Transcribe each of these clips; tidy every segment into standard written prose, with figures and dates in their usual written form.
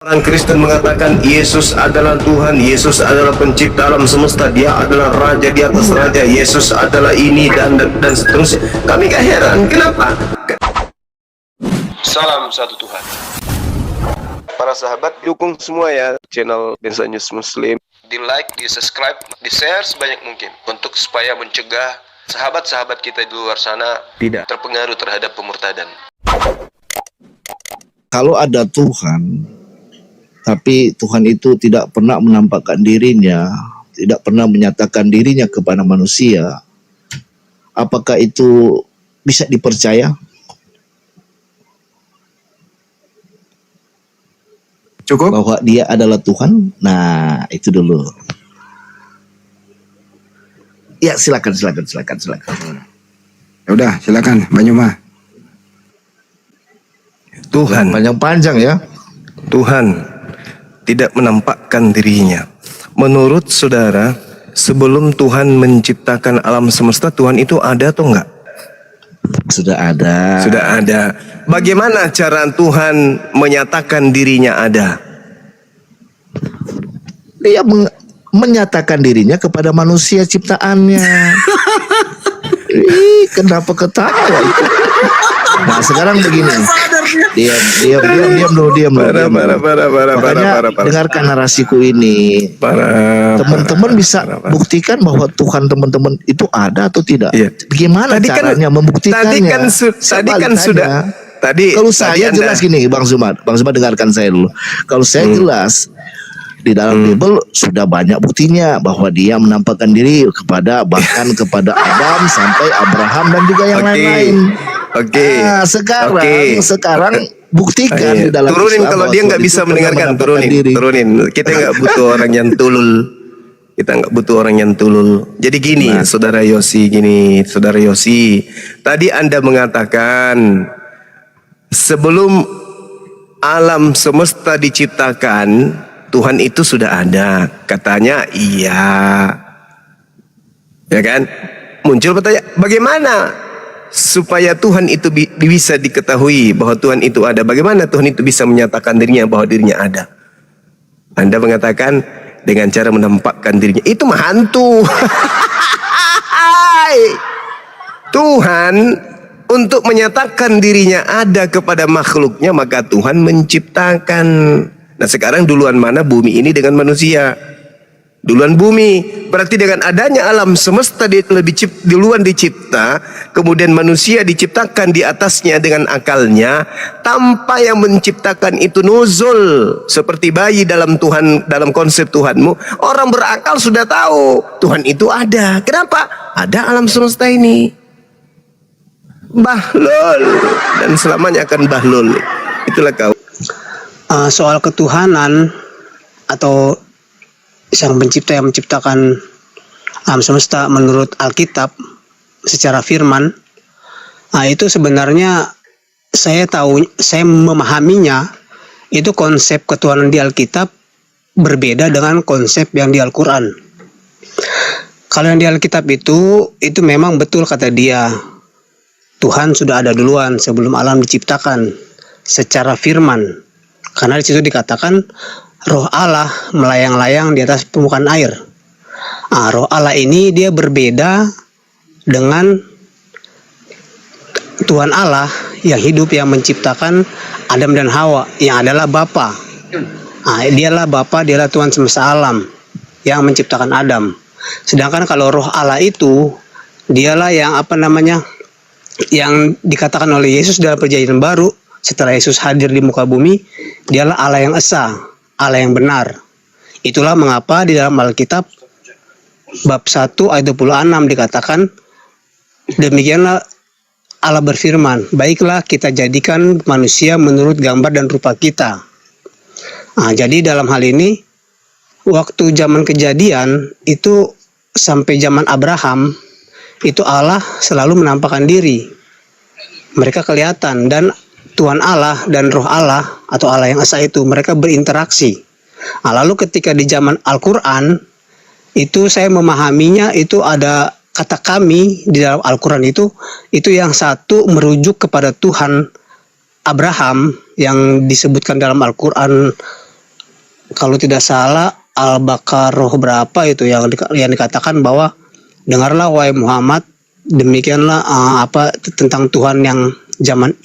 Orang Kristen mengatakan Yesus adalah Tuhan, Yesus adalah pencipta alam semesta, Dia adalah Raja di atas Raja, Yesus adalah ini dan seterusnya. Kami gak heran, kenapa? Salam satu Tuhan. Para sahabat, dukung semua ya channel Densa News Muslim. Di like, di subscribe, di share sebanyak mungkin untuk supaya mencegah sahabat-sahabat kita di luar sana tidak terpengaruh terhadap pemurtadan. Kalau ada Tuhan, tapi Tuhan itu tidak pernah menampakkan dirinya, tidak pernah menyatakan dirinya kepada manusia, apakah itu bisa dipercaya? Cukup? Bahwa Dia adalah Tuhan? Nah, itu dulu. Ya, silakan. Ya udah, silakan, Banyuma. Tuhan, Panjang-panjang ya. Tuhan tidak menampakkan dirinya. Menurut saudara, sebelum Tuhan menciptakan alam semesta, Tuhan itu ada atau enggak? Sudah ada. Sudah ada. Bagaimana cara Tuhan menyatakan dirinya ada? Dia menyatakan dirinya kepada manusia ciptaannya. Ih, kenapa ketawa itu? Nah, sekarang begini. Diam dulu. Makanya dengarkan narasiku ini. Teman-teman bisa buktikan bahwa Tuhan teman-teman itu ada atau tidak? Iya. Bagaimana caranya membuktikannya? Kalau saya jelas gini, Bang Zumad dengarkan saya dulu. Kalau saya jelas di dalam Bible sudah banyak buktinya bahwa Dia menampakkan diri bahkan kepada Adam sampai Abraham dan juga yang lain-lain. Nah, sekarang buktikan di dalam turunin Islam kalau dia nggak bisa mendengarkan, turunin. Kita nggak butuh orang yang tulul. Jadi gini, saudara Yosi, tadi Anda mengatakan sebelum alam semesta diciptakan, Tuhan itu sudah ada. Katanya iya. Ya kan? Muncul pertanyaan, bagaimana supaya Tuhan itu bisa diketahui bahwa Tuhan itu ada? Bagaimana Tuhan itu bisa menyatakan dirinya bahwa dirinya ada? Anda mengatakan dengan cara menampakkan dirinya. Itu mah hantu. Tuhan untuk menyatakan dirinya ada kepada makhluknya, maka Tuhan menciptakan. Nah, sekarang duluan mana bumi ini dengan manusia? Duluan bumi. Berarti dengan adanya alam semesta duluan dicipta, kemudian manusia diciptakan di atasnya dengan akalnya, tanpa yang menciptakan itu nuzul seperti bayi dalam konsep Tuhanmu. Orang berakal sudah tahu Tuhan itu ada. Kenapa? Ada alam semesta ini. Bahlul, dan selamanya akan bahlul. Itulah kau. Soal ketuhanan atau Sang Pencipta yang menciptakan alam semesta menurut Alkitab secara firman, itu sebenarnya saya memahaminya itu konsep ketuhanan di Alkitab berbeda dengan konsep yang di Al-Quran. Kalau yang di Alkitab itu memang betul kata dia, Tuhan sudah ada duluan sebelum alam diciptakan secara firman. Karena di situ dikatakan Roh Allah melayang-layang di atas permukaan air. Roh Allah ini dia berbeda dengan Tuhan Allah yang hidup, yang menciptakan Adam dan Hawa, yang adalah Bapa. Dialah Bapa, dialah Tuhan semesta alam yang menciptakan Adam. Sedangkan kalau Roh Allah itu dialah yang yang dikatakan oleh Yesus dalam Perjanjian Baru. Setelah Yesus hadir di muka bumi, dialah Allah yang esa, Allah yang benar. Itulah mengapa di dalam Alkitab bab 1 ayat 26 dikatakan, demikianlah Allah berfirman, baiklah kita jadikan manusia menurut gambar dan rupa kita. Jadi dalam hal ini, waktu zaman Kejadian itu sampai zaman Abraham, itu Allah selalu menampakkan diri. Mereka kelihatan, dan Tuhan Allah dan Roh Allah atau Allah yang esa itu mereka berinteraksi. Lalu ketika di zaman Al-Quran itu saya memahaminya itu ada kata kami di dalam Al-Quran itu yang satu merujuk kepada Tuhan Abraham yang disebutkan dalam Al-Quran kalau tidak salah Al-Baqarah berapa itu yang dikatakan bahwa dengarlah wahai Muhammad, demikianlah tentang Tuhan yang zaman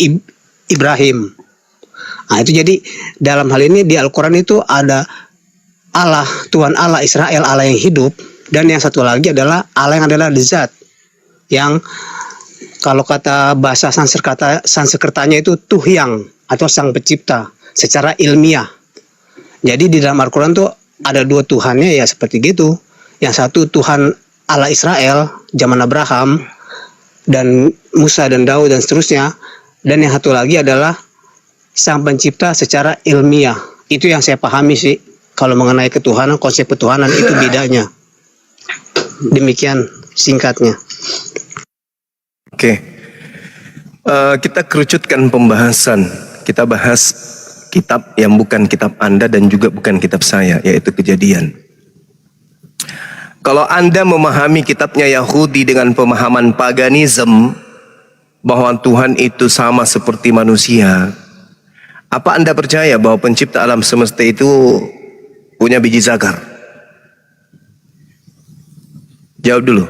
Ibrahim. Nah, itu jadi dalam hal ini di Al-Quran itu ada Allah, Tuhan Allah Israel, Allah yang hidup, dan yang satu lagi adalah Allah yang adalah zat, yang kalau kata bahasa Sanskertanya itu Tuhyang atau Sang Pencipta secara ilmiah. Jadi di dalam Al-Quran tuh ada dua Tuhannya ya seperti gitu. Yang satu Tuhan Allah Israel zaman Abraham dan Musa dan Daud dan seterusnya, dan yang satu lagi adalah Sang Pencipta secara ilmiah. Itu yang saya pahami sih kalau mengenai ketuhanan, konsep ketuhanan itu bedanya. Demikian singkatnya. Oke. Kita kerucutkan pembahasan. Kita bahas kitab yang bukan kitab Anda dan juga bukan kitab saya, yaitu Kejadian. Kalau Anda memahami kitabnya Yahudi dengan pemahaman paganism bahwa Tuhan itu sama seperti manusia, apa Anda percaya bahwa pencipta alam semesta itu punya biji zakar? Jawab dulu.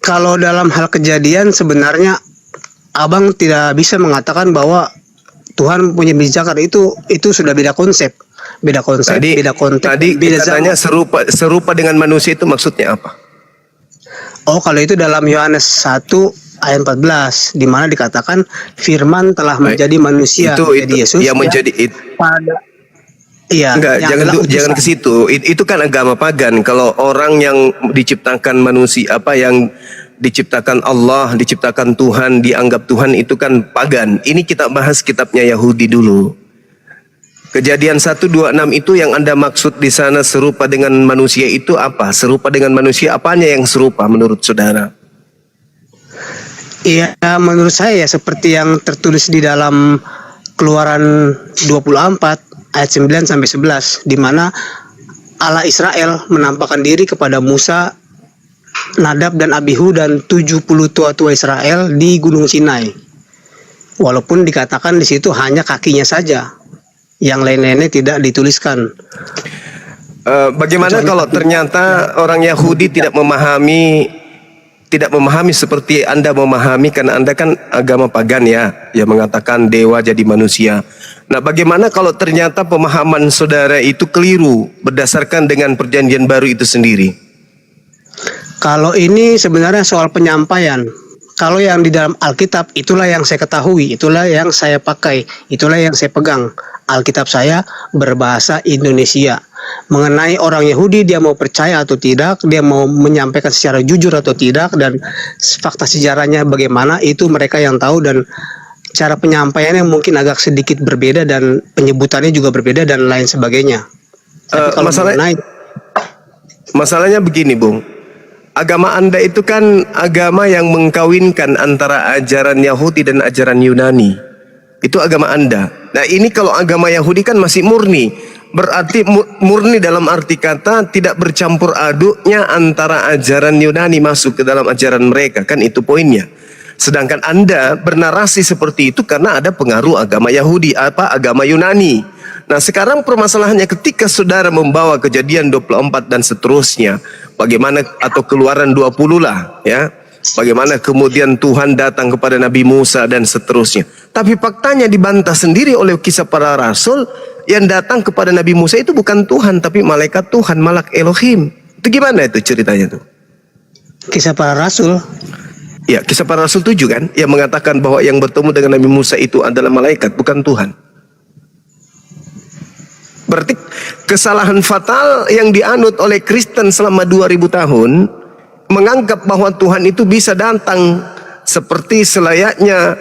Kalau dalam hal Kejadian sebenarnya Abang tidak bisa mengatakan bahwa Tuhan punya biji zakar, itu sudah beda konsep. Beda konsep, beda konteks. Tadi katanya serupa dengan manusia, itu maksudnya apa? Oh, kalau itu dalam Yohanes 1 ayat 14 di mana dikatakan firman telah menjadi manusia, jadi Yesus yang menjadi iya, jangan ke situ. Itu kan agama pagan. Kalau orang yang diciptakan manusia, yang diciptakan Allah, diciptakan Tuhan, dianggap Tuhan, itu kan pagan. Ini kita bahas kitabnya Yahudi dulu. Kejadian 1:26 itu yang Anda maksud di sana serupa dengan manusia itu apa? Serupa dengan manusia, apanya yang serupa menurut saudara? Iya, menurut saya ya seperti yang tertulis di dalam Keluaran 24 ayat 9 sampai 11 di mana Allah Israel menampakkan diri kepada Musa, Nadab dan Abihu dan 70 tua-tua Israel di Gunung Sinai. Walaupun dikatakan di situ hanya kakinya saja, yang lain-lainnya tidak dituliskan. Bagaimana kalau ternyata orang Yahudi tidak memahami seperti Anda memahami, karena Anda kan agama pagan ya, yang mengatakan dewa jadi manusia. Nah, bagaimana kalau ternyata pemahaman saudara itu keliru berdasarkan dengan perjanjian baru itu sendiri? Kalau ini sebenarnya soal penyampaian. Kalau yang di dalam Alkitab itulah yang saya ketahui, itulah yang saya pakai, itulah yang saya pegang. Alkitab saya berbahasa Indonesia. Mengenai orang Yahudi, dia mau percaya atau tidak, dia mau menyampaikan secara jujur atau tidak, dan fakta sejarahnya bagaimana, itu mereka yang tahu, dan cara penyampaiannya mungkin agak sedikit berbeda dan penyebutannya juga berbeda dan lain sebagainya. Tapi kalau masalahnya begini, Bung. Agama Anda itu kan agama yang mengkawinkan antara ajaran Yahudi dan ajaran Yunani. Itu agama Anda. Nah, ini kalau agama Yahudi kan masih murni. Berarti murni dalam arti kata tidak bercampur aduknya antara ajaran Yunani masuk ke dalam ajaran mereka. Kan itu poinnya. Sedangkan Anda bernarasi seperti itu karena ada pengaruh agama Yahudi, agama Yunani. Nah, sekarang permasalahannya ketika saudara membawa Kejadian 24 dan seterusnya, bagaimana, atau Keluaran 20 lah ya, bagaimana kemudian Tuhan datang kepada Nabi Musa dan seterusnya. Tapi faktanya dibantah sendiri oleh Kisah Para Rasul, yang datang kepada Nabi Musa itu bukan Tuhan tapi malaikat Tuhan, malak Elohim. Itu gimana itu ceritanya tuh? Kisah Para Rasul. Ya, Kisah Para Rasul 7 kan, yang mengatakan bahwa yang bertemu dengan Nabi Musa itu adalah malaikat, bukan Tuhan. Berarti kesalahan fatal yang dianut oleh Kristen selama 2000 tahun, menganggap bahwa Tuhan itu bisa datang seperti selayaknya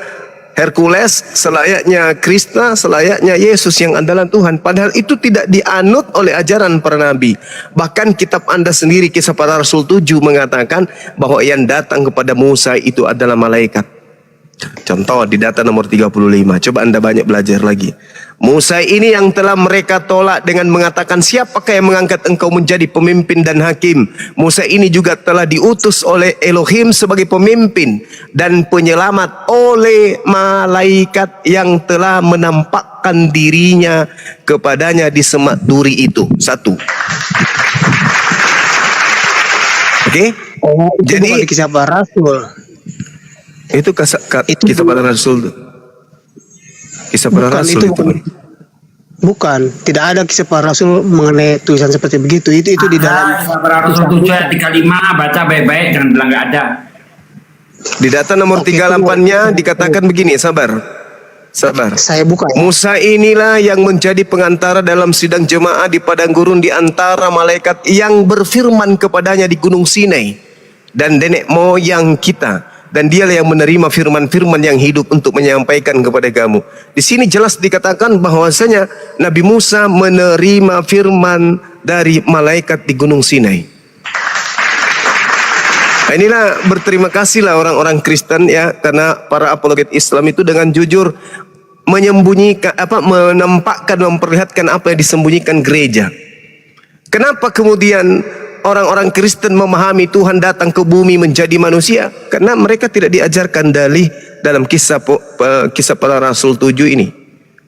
Hercules, selayaknya Krishna, selayaknya Yesus yang adalah Tuhan. Padahal itu tidak dianut oleh ajaran para nabi. Bahkan kitab Anda sendiri, Kisah Para Rasul 7 mengatakan bahwa yang datang kepada Musa itu adalah malaikat. Contoh di data nomor 35. Coba Anda banyak belajar lagi. Musa ini yang telah mereka tolak dengan mengatakan, siapakah yang mengangkat engkau menjadi pemimpin dan hakim? Musa ini juga telah diutus oleh Elohim sebagai pemimpin dan penyelamat oleh malaikat yang telah menampakkan dirinya kepadanya di semak duri itu. Satu. Oke? Oh, itu Jadi bukan kisah para rasul. itu kisah para rasul tuh. Kisah para Bukan, rasul itu itu. bukan. Tidak ada kisah para rasul mengenai tulisan seperti begitu. Itu di dalam Kisah para Rasul 7 ayat 35, baca baik-baik, jangan bilang nggak ada. Di data nomor Oke, 38-nya dikatakan begini, sabar. Sabar. saya buka ya. Musa inilah yang menjadi pengantara dalam sidang jemaah di padang gurun di antara malaikat yang berfirman kepadanya di gunung Sinai dan nenek moyang kita. Dan dialah yang menerima firman-firman yang hidup untuk menyampaikan kepada kamu. Di sini jelas dikatakan bahwasanya Nabi Musa menerima firman dari malaikat di gunung Sinai. Nah, inilah berterima kasihlah orang-orang Kristen ya, karena para apologet Islam itu dengan jujur menyembunyikan menampakkan, memperlihatkan apa yang disembunyikan gereja. Kenapa kemudian orang-orang Kristen memahami Tuhan datang ke bumi menjadi manusia? Karena mereka tidak diajarkan dalih dalam kisah para Rasul 7 ini,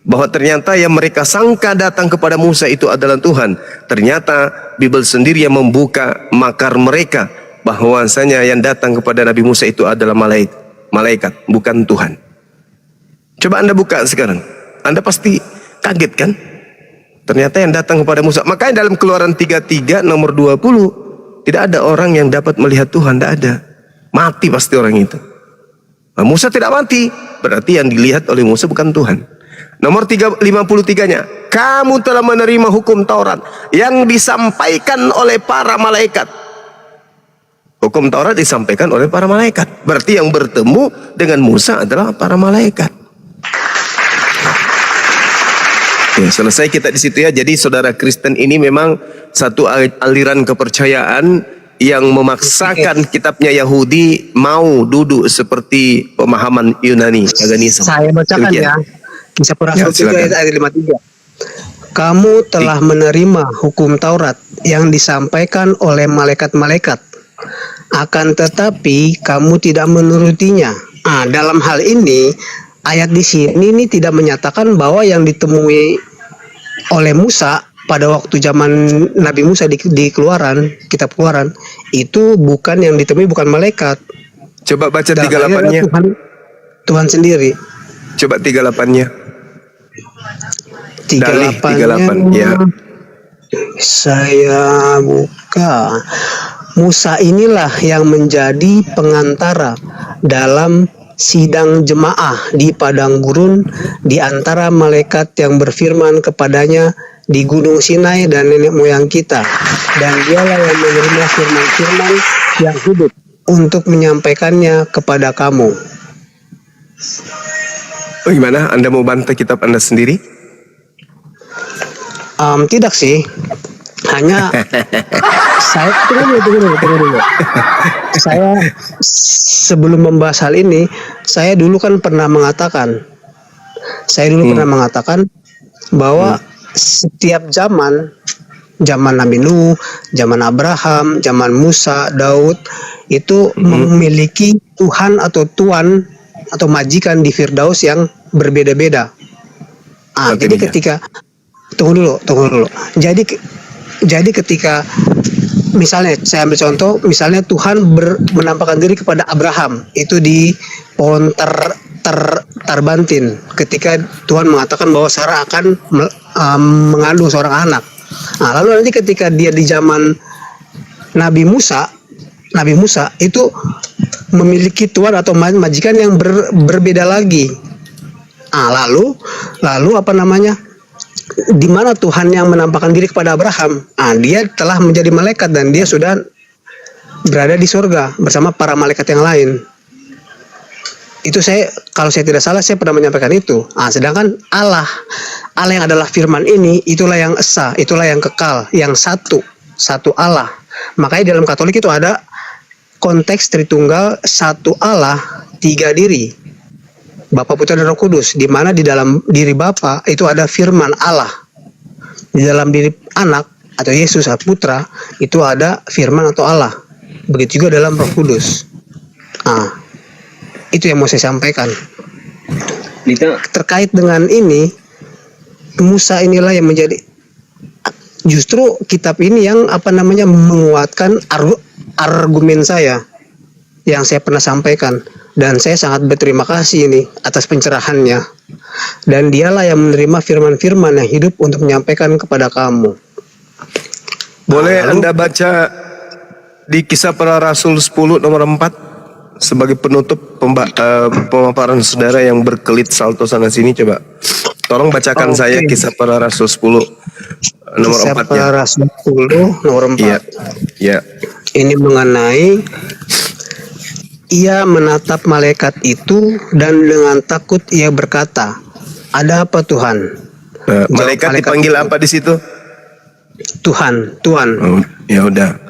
bahwa ternyata yang mereka sangka datang kepada Musa itu adalah Tuhan. Ternyata Bible sendiri yang membuka makar mereka, bahwasanya yang datang kepada Nabi Musa itu adalah malaikat, bukan Tuhan. Coba Anda buka sekarang, Anda pasti kaget kan? Ternyata yang datang kepada Musa. Makanya dalam Keluaran 33 nomor 20, tidak ada orang yang dapat melihat Tuhan, tidak ada. Mati pasti orang itu. Nah, Musa tidak mati, berarti yang dilihat oleh Musa bukan Tuhan. Nomor 53-nya, kamu telah menerima hukum Taurat yang disampaikan oleh para malaikat. Hukum Taurat disampaikan oleh para malaikat. Berarti yang bertemu dengan Musa adalah para malaikat. Ya, selesai kita di situ ya. Jadi saudara Kristen ini memang satu aliran kepercayaan yang memaksakan kitabnya Yahudi mau duduk seperti pemahaman Yunani, paganisme. Saya bacakan Demikian. ya. Kisah para Ya, Rasul 7 silakan. ayat 53. Kamu telah menerima hukum Taurat yang disampaikan oleh malaikat-malaikat. Akan tetapi kamu tidak menurutinya. Dalam hal ini ayat di sini ini tidak menyatakan bahwa yang ditemui oleh Musa pada waktu zaman Nabi Musa di Keluaran, kitab Keluaran, itu bukan yang ditemui, bukan malaikat. Coba baca Dalam hal ini adalah 38-nya. Tuhan sendiri. Coba 38-nya. Dalih 38, 38-nya. ya. Saya buka. Musa inilah yang menjadi pengantara dalam sidang jemaah di padang gurun di antara malaikat yang berfirman kepadanya di gunung Sinai dan nenek moyang kita, dan dialah yang menerima firman-firman yang hidup untuk menyampaikannya kepada kamu. Bagaimana? Anda mau bantah kitab Anda sendiri? Tidak sih, hanya saya tunggu dulu. Saya sebelum membahas hal ini, saya dulu kan pernah mengatakan, bahwa setiap zaman Nabi Nuh, zaman Abraham, zaman Musa, Daud itu memiliki Tuhan atau tuan atau majikan di Firdaus yang berbeda-beda. Jadi ketika tunggu dulu. Jadi ketika misalnya saya ambil contoh, misalnya Tuhan menampakkan diri kepada Abraham itu di pohon Tarbantin ketika Tuhan mengatakan bahwa Sarah akan mengandung seorang anak. Lalu nanti ketika dia di zaman Nabi Musa itu memiliki tuan atau majikan yang berbeda lagi. Lalu apa namanya? Di mana Tuhan yang menampakkan diri kepada Abraham? Dia telah menjadi malaikat dan dia sudah berada di surga bersama para malaikat yang lain. Itu kalau saya tidak salah, saya pernah menyampaikan itu. Sedangkan Allah yang adalah firman ini, itulah yang esa, itulah yang kekal, yang satu Allah. Makanya dalam Katolik itu ada konteks Tritunggal, satu Allah, tiga diri. Bapa, Putra dan Roh Kudus, di mana di dalam diri Bapa itu ada firman Allah. Di dalam diri anak atau Yesus atau Putra itu ada firman atau Allah. Begitu juga dalam Roh Kudus. Itu yang mau saya sampaikan. Terkait dengan ini, Musa inilah yang menjadi justru kitab ini yang menguatkan argumen saya yang saya pernah sampaikan. Dan saya sangat berterima kasih ini atas pencerahannya. Dan dialah yang menerima firman-firman yang hidup untuk menyampaikan kepada kamu. Boleh Anda baca di Kisah Para Rasul 10 nomor 4 sebagai penutup pemaparan saudara yang berkelit salto sana sini, coba. Tolong bacakan saya Kisah Para Rasul 10 nomor 4 ya. Kisah Para Rasul 10 nomor 4. Iya. Ya. Ini mengenai ia menatap malaikat itu dan dengan takut ia berkata, "Ada apa Tuhan?" Malaikat dipanggil apa di situ? Tuhan. Oh, ya udah.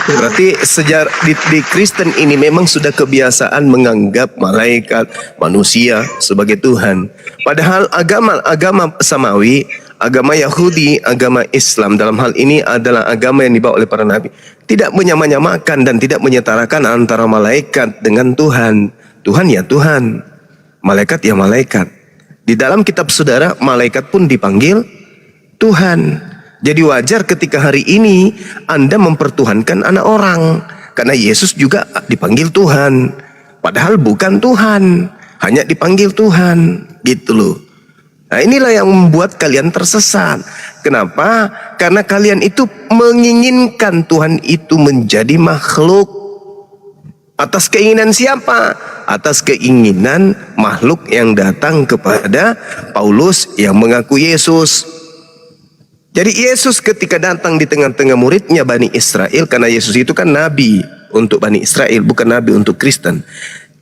Berarti sejarah di Kristen ini memang sudah kebiasaan menganggap malaikat, manusia sebagai Tuhan. Padahal agama samawi, agama Yahudi, agama Islam dalam hal ini adalah agama yang dibawa oleh para nabi. Tidak menyamakan dan tidak menyetarakan antara malaikat dengan Tuhan. Tuhan ya Tuhan, malaikat ya malaikat. Di dalam kitab saudara, malaikat pun dipanggil Tuhan. Jadi wajar ketika hari ini Anda mempertuhankan anak orang. Karena Yesus juga dipanggil Tuhan. Padahal bukan Tuhan, hanya dipanggil Tuhan. Gitu loh. Nah inilah yang membuat kalian tersesat. Kenapa? Karena kalian itu menginginkan Tuhan itu menjadi makhluk. Atas keinginan siapa? Atas keinginan makhluk yang datang kepada Paulus yang mengaku Yesus. Jadi Yesus ketika datang di tengah-tengah muridnya Bani Israel, karena Yesus itu kan nabi untuk Bani Israel, bukan nabi untuk Kristen.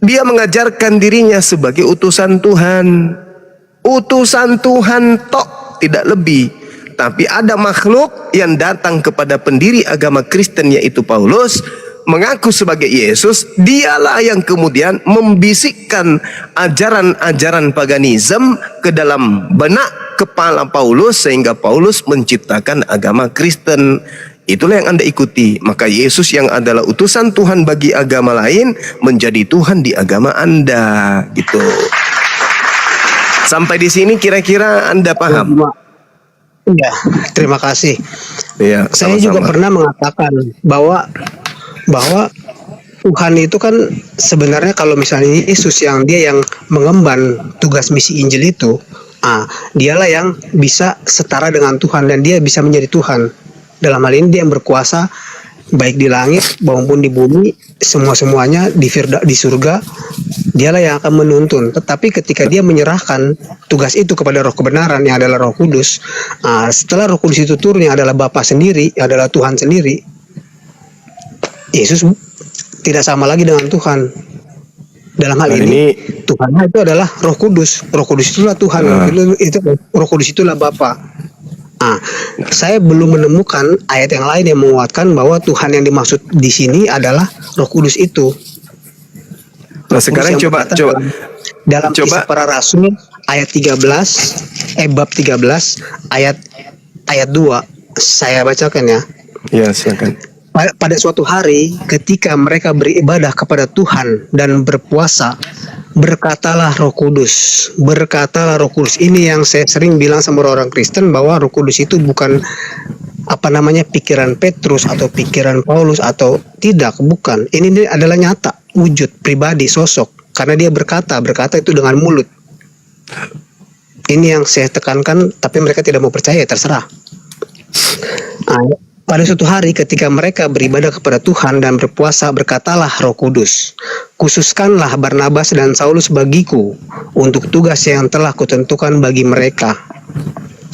Dia mengajarkan dirinya sebagai utusan Tuhan. Utusan Tuhan tok, tidak lebih. Tapi ada makhluk yang datang kepada pendiri agama Kristen yaitu Paulus, mengaku sebagai Yesus. Dialah yang kemudian membisikkan ajaran-ajaran paganisme ke dalam benak kepala Paulus sehingga Paulus menciptakan agama Kristen. Itulah yang Anda ikuti. Maka Yesus yang adalah utusan Tuhan bagi agama lain menjadi Tuhan di agama Anda, gitu. Sampai di sini kira-kira Anda paham? Ya, terima kasih. Ya, saya juga pernah mengatakan bahwa Tuhan itu kan sebenarnya kalau misalnya Yesus yang mengemban tugas misi Injil itu, dialah yang bisa setara dengan Tuhan dan dia bisa menjadi Tuhan. Dalam hal ini dia yang berkuasa baik di langit maupun di bumi, semuanya di surga. Dialah yang akan menuntun. Tetapi ketika dia menyerahkan tugas itu kepada Roh kebenaran yang adalah Roh Kudus, setelah Roh Kudus itu turun yang adalah Bapa sendiri, yang adalah Tuhan sendiri, Yesus tidak sama lagi dengan Tuhan. Dalam hal ini Tuhannya itu adalah Roh Kudus. Roh Kudus itulah Tuhan. Roh Kudus itulah Bapa. Saya belum menemukan ayat yang lain yang menguatkan bahwa Tuhan yang dimaksud di sini adalah Roh Kudus itu. Nah sekarang coba dalam Kisah Para Rasul ayat 13 bab 13 ayat 2 saya bacakan ya. Ya, silakan. Pada suatu hari ketika mereka beribadah kepada Tuhan dan berpuasa, berkatalah Roh Kudus. Berkatalah Roh Kudus. Ini yang saya sering bilang sama orang Kristen bahwa Roh Kudus itu bukan pikiran Petrus atau pikiran Paulus atau tidak, bukan. Ini adalah nyata, wujud pribadi, sosok. Karena dia berkata itu dengan mulut. Ini yang saya tekankan, tapi mereka tidak mau percaya, terserah. Pada suatu hari ketika mereka beribadah kepada Tuhan dan berpuasa, berkatalah Roh Kudus, khususkanlah Barnabas dan Saulus bagiku untuk tugas yang telah kutentukan bagi mereka.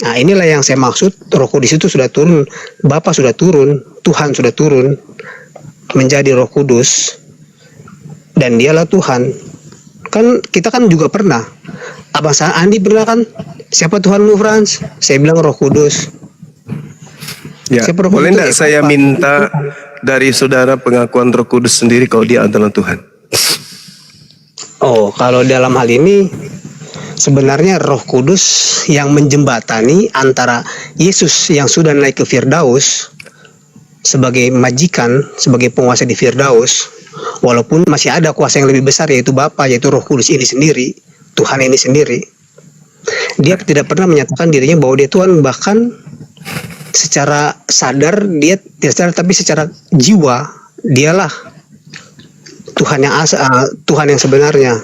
Nah inilah yang saya maksud, Roh Kudus itu sudah turun, Bapa sudah turun, Tuhan sudah turun menjadi Roh Kudus dan dialah Tuhan. Kan kita kan juga pernah, Abang Andi pernah kan, siapa Tuhanmu Frans? Saya bilang Roh Kudus. Ya, boleh enggak saya minta dari saudara pengakuan Roh Kudus sendiri kalau dia adalah Tuhan? Oh, kalau dalam hal ini sebenarnya Roh Kudus yang menjembatani antara Yesus yang sudah naik ke Firdaus sebagai majikan, sebagai penguasa di Firdaus, walaupun masih ada kuasa yang lebih besar yaitu Bapa, yaitu Roh Kudus ini sendiri, Tuhan ini sendiri. Dia tidak pernah menyatakan dirinya bahwa dia Tuhan, bahkan secara sadar dia tidak sadar, tapi secara jiwa dialah Tuhan Tuhan yang sebenarnya,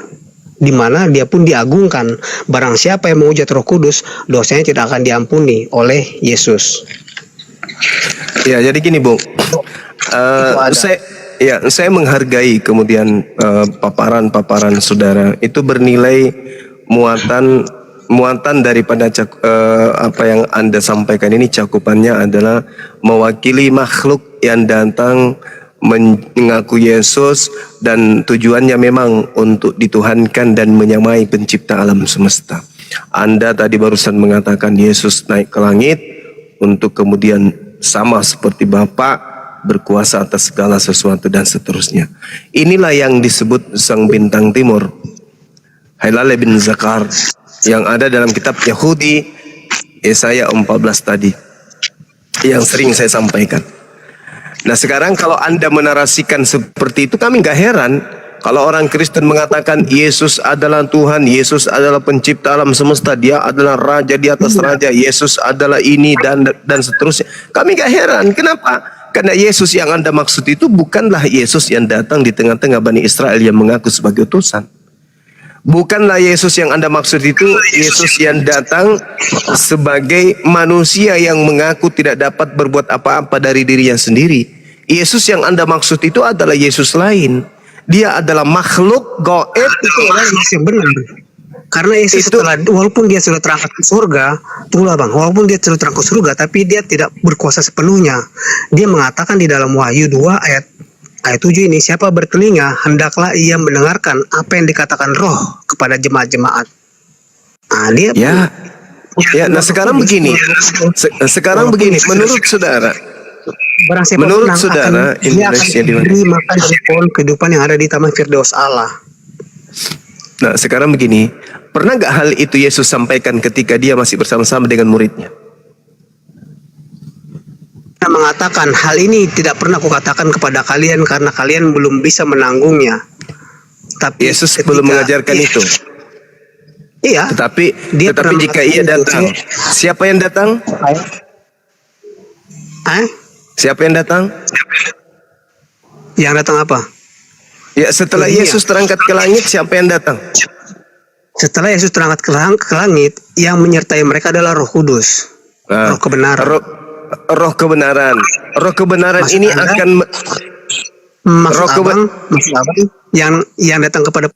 di mana dia pun diagungkan. Barang siapa yang menghujat Roh Kudus, dosanya tidak akan diampuni oleh Yesus. Ya, jadi gini, Bung. Saya menghargai kemudian paparan-paparan saudara itu bernilai muatan daripada apa yang Anda sampaikan ini, cakupannya adalah mewakili makhluk yang datang mengaku Yesus dan tujuannya memang untuk dituhankan dan menyamai pencipta alam semesta. Anda tadi barusan mengatakan Yesus naik ke langit untuk kemudian sama seperti Bapa berkuasa atas segala sesuatu dan seterusnya. Inilah yang disebut sang bintang timur, Hilal bin Zakar, yang ada dalam kitab Yahudi Yesaya 14 tadi, yang sering saya sampaikan. Nah, sekarang kalau Anda menarasikan seperti itu, kami nggak heran kalau orang Kristen mengatakan Yesus adalah Tuhan, Yesus adalah pencipta alam semesta, dia adalah raja di atas raja, Yesus adalah ini dan seterusnya. Kami nggak heran. Kenapa? Karena Yesus yang Anda maksud itu bukanlah Yesus yang datang di tengah-tengah Bani Israel yang mengaku sebagai utusan. Bukanlah Yesus yang Anda maksud itu Yesus yang datang sebagai manusia yang mengaku tidak dapat berbuat apa-apa dari dirinya sendiri. Yesus yang Anda maksud itu adalah Yesus lain. Dia adalah makhluk gaib. Itu adalah Yesus yang benar. Karena Yesus walaupun dia sudah terangkat ke surga, tunggulah Bang, walaupun dia sudah terangkat ke surga, tapi dia tidak berkuasa sepenuhnya. Dia mengatakan di dalam Wahyu 2 ayat 7 ini, siapa bertelinga, hendaklah ia mendengarkan apa yang dikatakan Roh kepada jemaat-jemaat. Nah, dia nah sekarang begini. Menurut saudara, Indonesia diberi makan dari pohon kehidupan yang ada di Taman Firdaus Allah. Nah sekarang begini, pernah gak hal itu Yesus sampaikan ketika dia masih bersama-sama dengan muridnya? Dia mengatakan, hal ini tidak pernah kukatakan kepada kalian karena kalian belum bisa menanggungnya. Tapi Yesus belum mengajarkan itu. Iya. Tetapi jika ia datang, siapa yang datang? Siapa yang datang? Yang datang apa? Ya, setelah Yesus terangkat ke langit, siapa yang datang? Setelah Yesus terangkat ke langit, yang menyertai mereka adalah Roh Kudus. Roh kebenaran. Roh kebenaran. Roh kebenaran ini akan yang datang kepada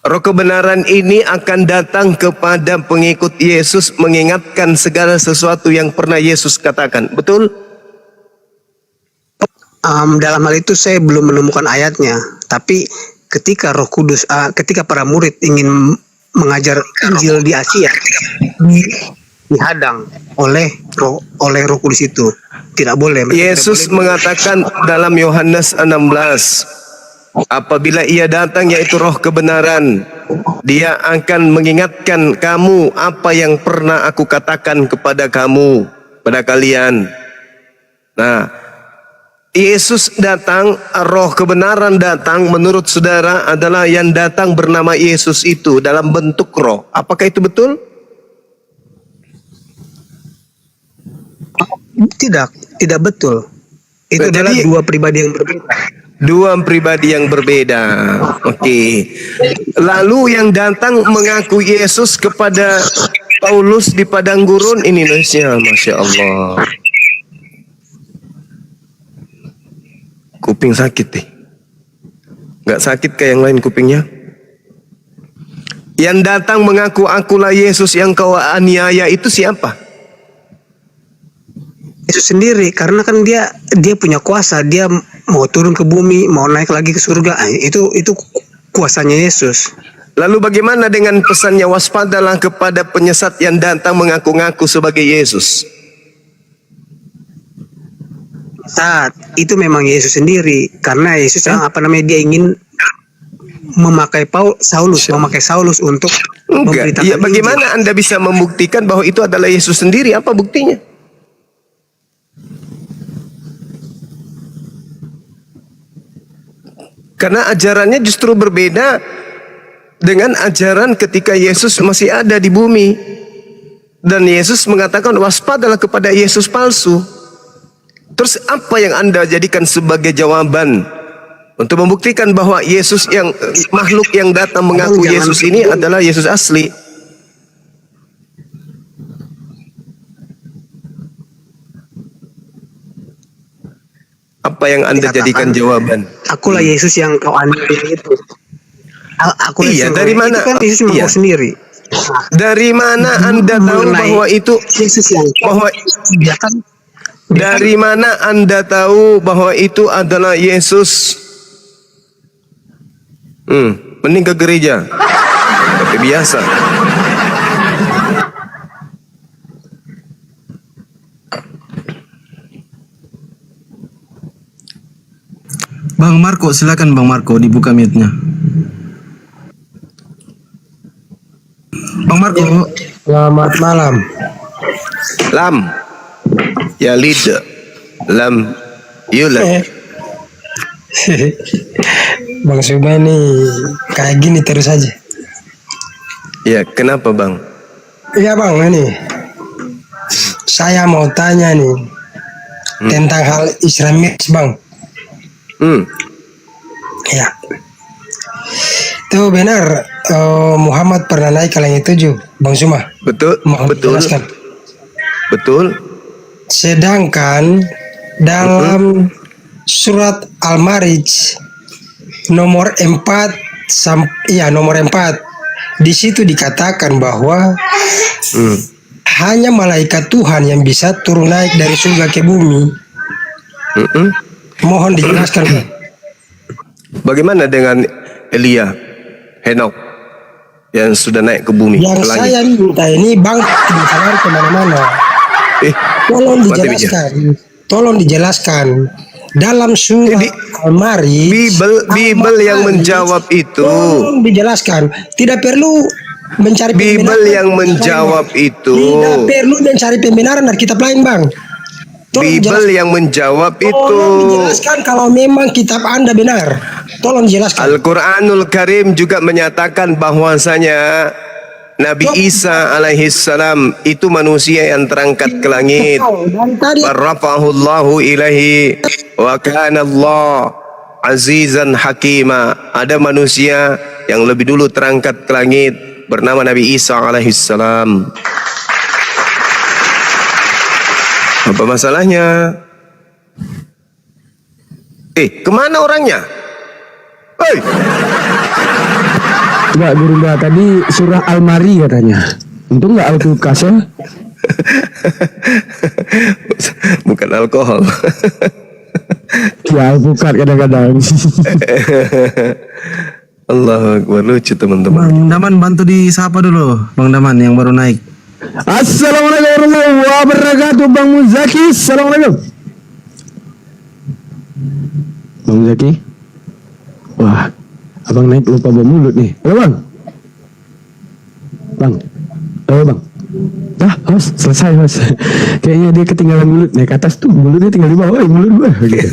Roh kebenaran ini akan datang kepada pengikut Yesus, mengingatkan segala sesuatu yang pernah Yesus katakan. Betul? Dalam hal itu saya belum menemukan ayatnya. Tapi ketika Roh Kudus, ketika para murid ingin mengajar Injil di Asia, dihadang oleh Roh Kudus itu. Tidak boleh. Yesus mengatakan dalam Yohanes 16, apabila ia datang yaitu Roh kebenaran, dia akan mengingatkan kamu apa yang pernah aku katakan kepada kamu, pada kalian. Nah, Yesus datang, Roh kebenaran datang, menurut saudara adalah yang datang bernama Yesus itu dalam bentuk roh. Apakah itu betul? Tidak betul. Itu adalah dua pribadi yang berbeda. Dua pribadi yang berbeda. Oke. Lalu yang datang mengaku Yesus kepada Paulus di padang gurun ini, Indonesia, Masya Allah. Kuping sakit nih. Gak sakit kayak yang lain kupingnya? Yang datang mengaku akulah Yesus yang kau aniaya itu siapa? Yesus sendiri, karena kan dia punya kuasa. Dia mau turun ke bumi, mau naik lagi ke surga. Itu kuasanya Yesus. Lalu bagaimana dengan pesannya, waspadalah kepada penyesat yang datang mengaku-ngaku sebagai Yesus? Saat itu memang Yesus sendiri, karena Yesus dia ingin memakai Saulus untuk Enggak. memberitakan Ya, Injil. bagaimana Anda bisa membuktikan bahwa itu adalah Yesus sendiri? Apa buktinya? Karena ajarannya justru berbeda dengan ajaran ketika Yesus masih ada di bumi. Dan Yesus mengatakan waspadalah kepada Yesus palsu. Terus apa yang Anda jadikan sebagai jawaban untuk membuktikan bahwa Yesus yang makhluk yang datang mengaku Yesus ini adalah Yesus asli? Apa yang Anda jadikan jawaban? Akulah Yesus yang kau aniaya itu. Akulah Iya, Yesus. dari mana? Itu kan Yesus mengaku Iya. sendiri. Dari mana Anda tahu Mengenai bahwa itu Yesus yang bahwa dia kan dari mana Anda tahu bahwa itu adalah Yesus? Mending ke gereja. Tapi biasa. Bang Marco, silakan Bang Marco dibuka mute-nya. Bang Marco, Selamat malam. Lam. Ya lid. Lam. Yulad. Bang Suba ini kayak gini terus aja. Ya, kenapa Bang? Iya Bang, ini saya mau tanya nih tentang hal Islamis Bang. Ya, itu benar Muhammad pernah naik ke langit 7, Bang Suma. Betul, Mohon betul. dijelaskan. Betul. Sedangkan dalam surat Al-Ma'arij nomor 4 nomor 4 di situ dikatakan bahwa hanya malaikat Tuhan yang bisa turun naik dari surga ke bumi. Mohon dijelaskan Bang. Bagaimana dengan Elia, Henok yang sudah naik ke bumi, Yang ke langit? saya minta ini Bang tidak kemana-mana. Tolong mati dijelaskan. Tolong dijelaskan. Dalam surat Ini Al-Ma'arij Bible yang menjawab itu. tolong dijelaskan. Tidak perlu mencari Bible pembenaran. yang menjawab itu. Tidak perlu mencari pembenaran dari kitab lain Bang. Tolong Bible dijelaskan. yang menjawab itu. Tolong dijelaskan kalau memang kitab Anda benar. Tolong dijelaskan. Al-Quranul Karim juga menyatakan bahwasanya Nabi Isa alaihissalam itu manusia yang terangkat ke langit. Dan tadi Barrafahullahu ilaihi wa kana Allah azizan hakima. Ada manusia yang lebih dulu terangkat ke langit bernama Nabi Isa alaihissalam. Apa masalahnya? Kemana orangnya? Hei! Enggak, guru enggak, tadi surah Al-Mari katanya. Untung enggak Al-Kulkas ya. Bukan alkohol. Ya Al-Pukat kadang-kadang. Allahu Akbar, lucu teman-teman. Bang Daman bantu disapa dulu, Bang Daman yang baru naik. Assalamualaikum warahmatullahi wabarakatuh, Bang Muzaki. Assalamualaikum. Bang Muzaki. Wah, abang naik lupa bawa mulut nih. Halo Bang. Bang. Halo Bang. Dah, host, selesai host. Kayaknya dia ketinggalan mulut nih. Ke atas tuh mulutnya tinggal di bawah. Mulut gua gitu.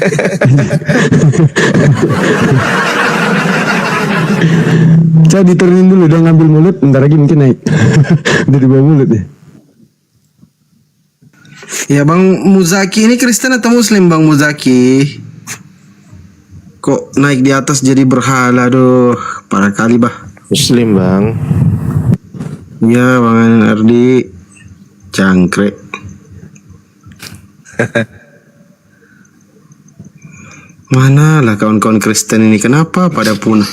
Coba diturunin dulu dong, ngambil mulut, bentar lagi mungkin naik. Udah di bawah mulut ya. Ya Bang Muzaki ini Kristen atau Muslim Bang Muzaki? Kok naik di atas jadi berhala, aduh, parah kali bah. Muslim Bang. Ya Bang Ardi, cangkrek. Mana lah kawan-kawan Kristen ini, kenapa pada punah?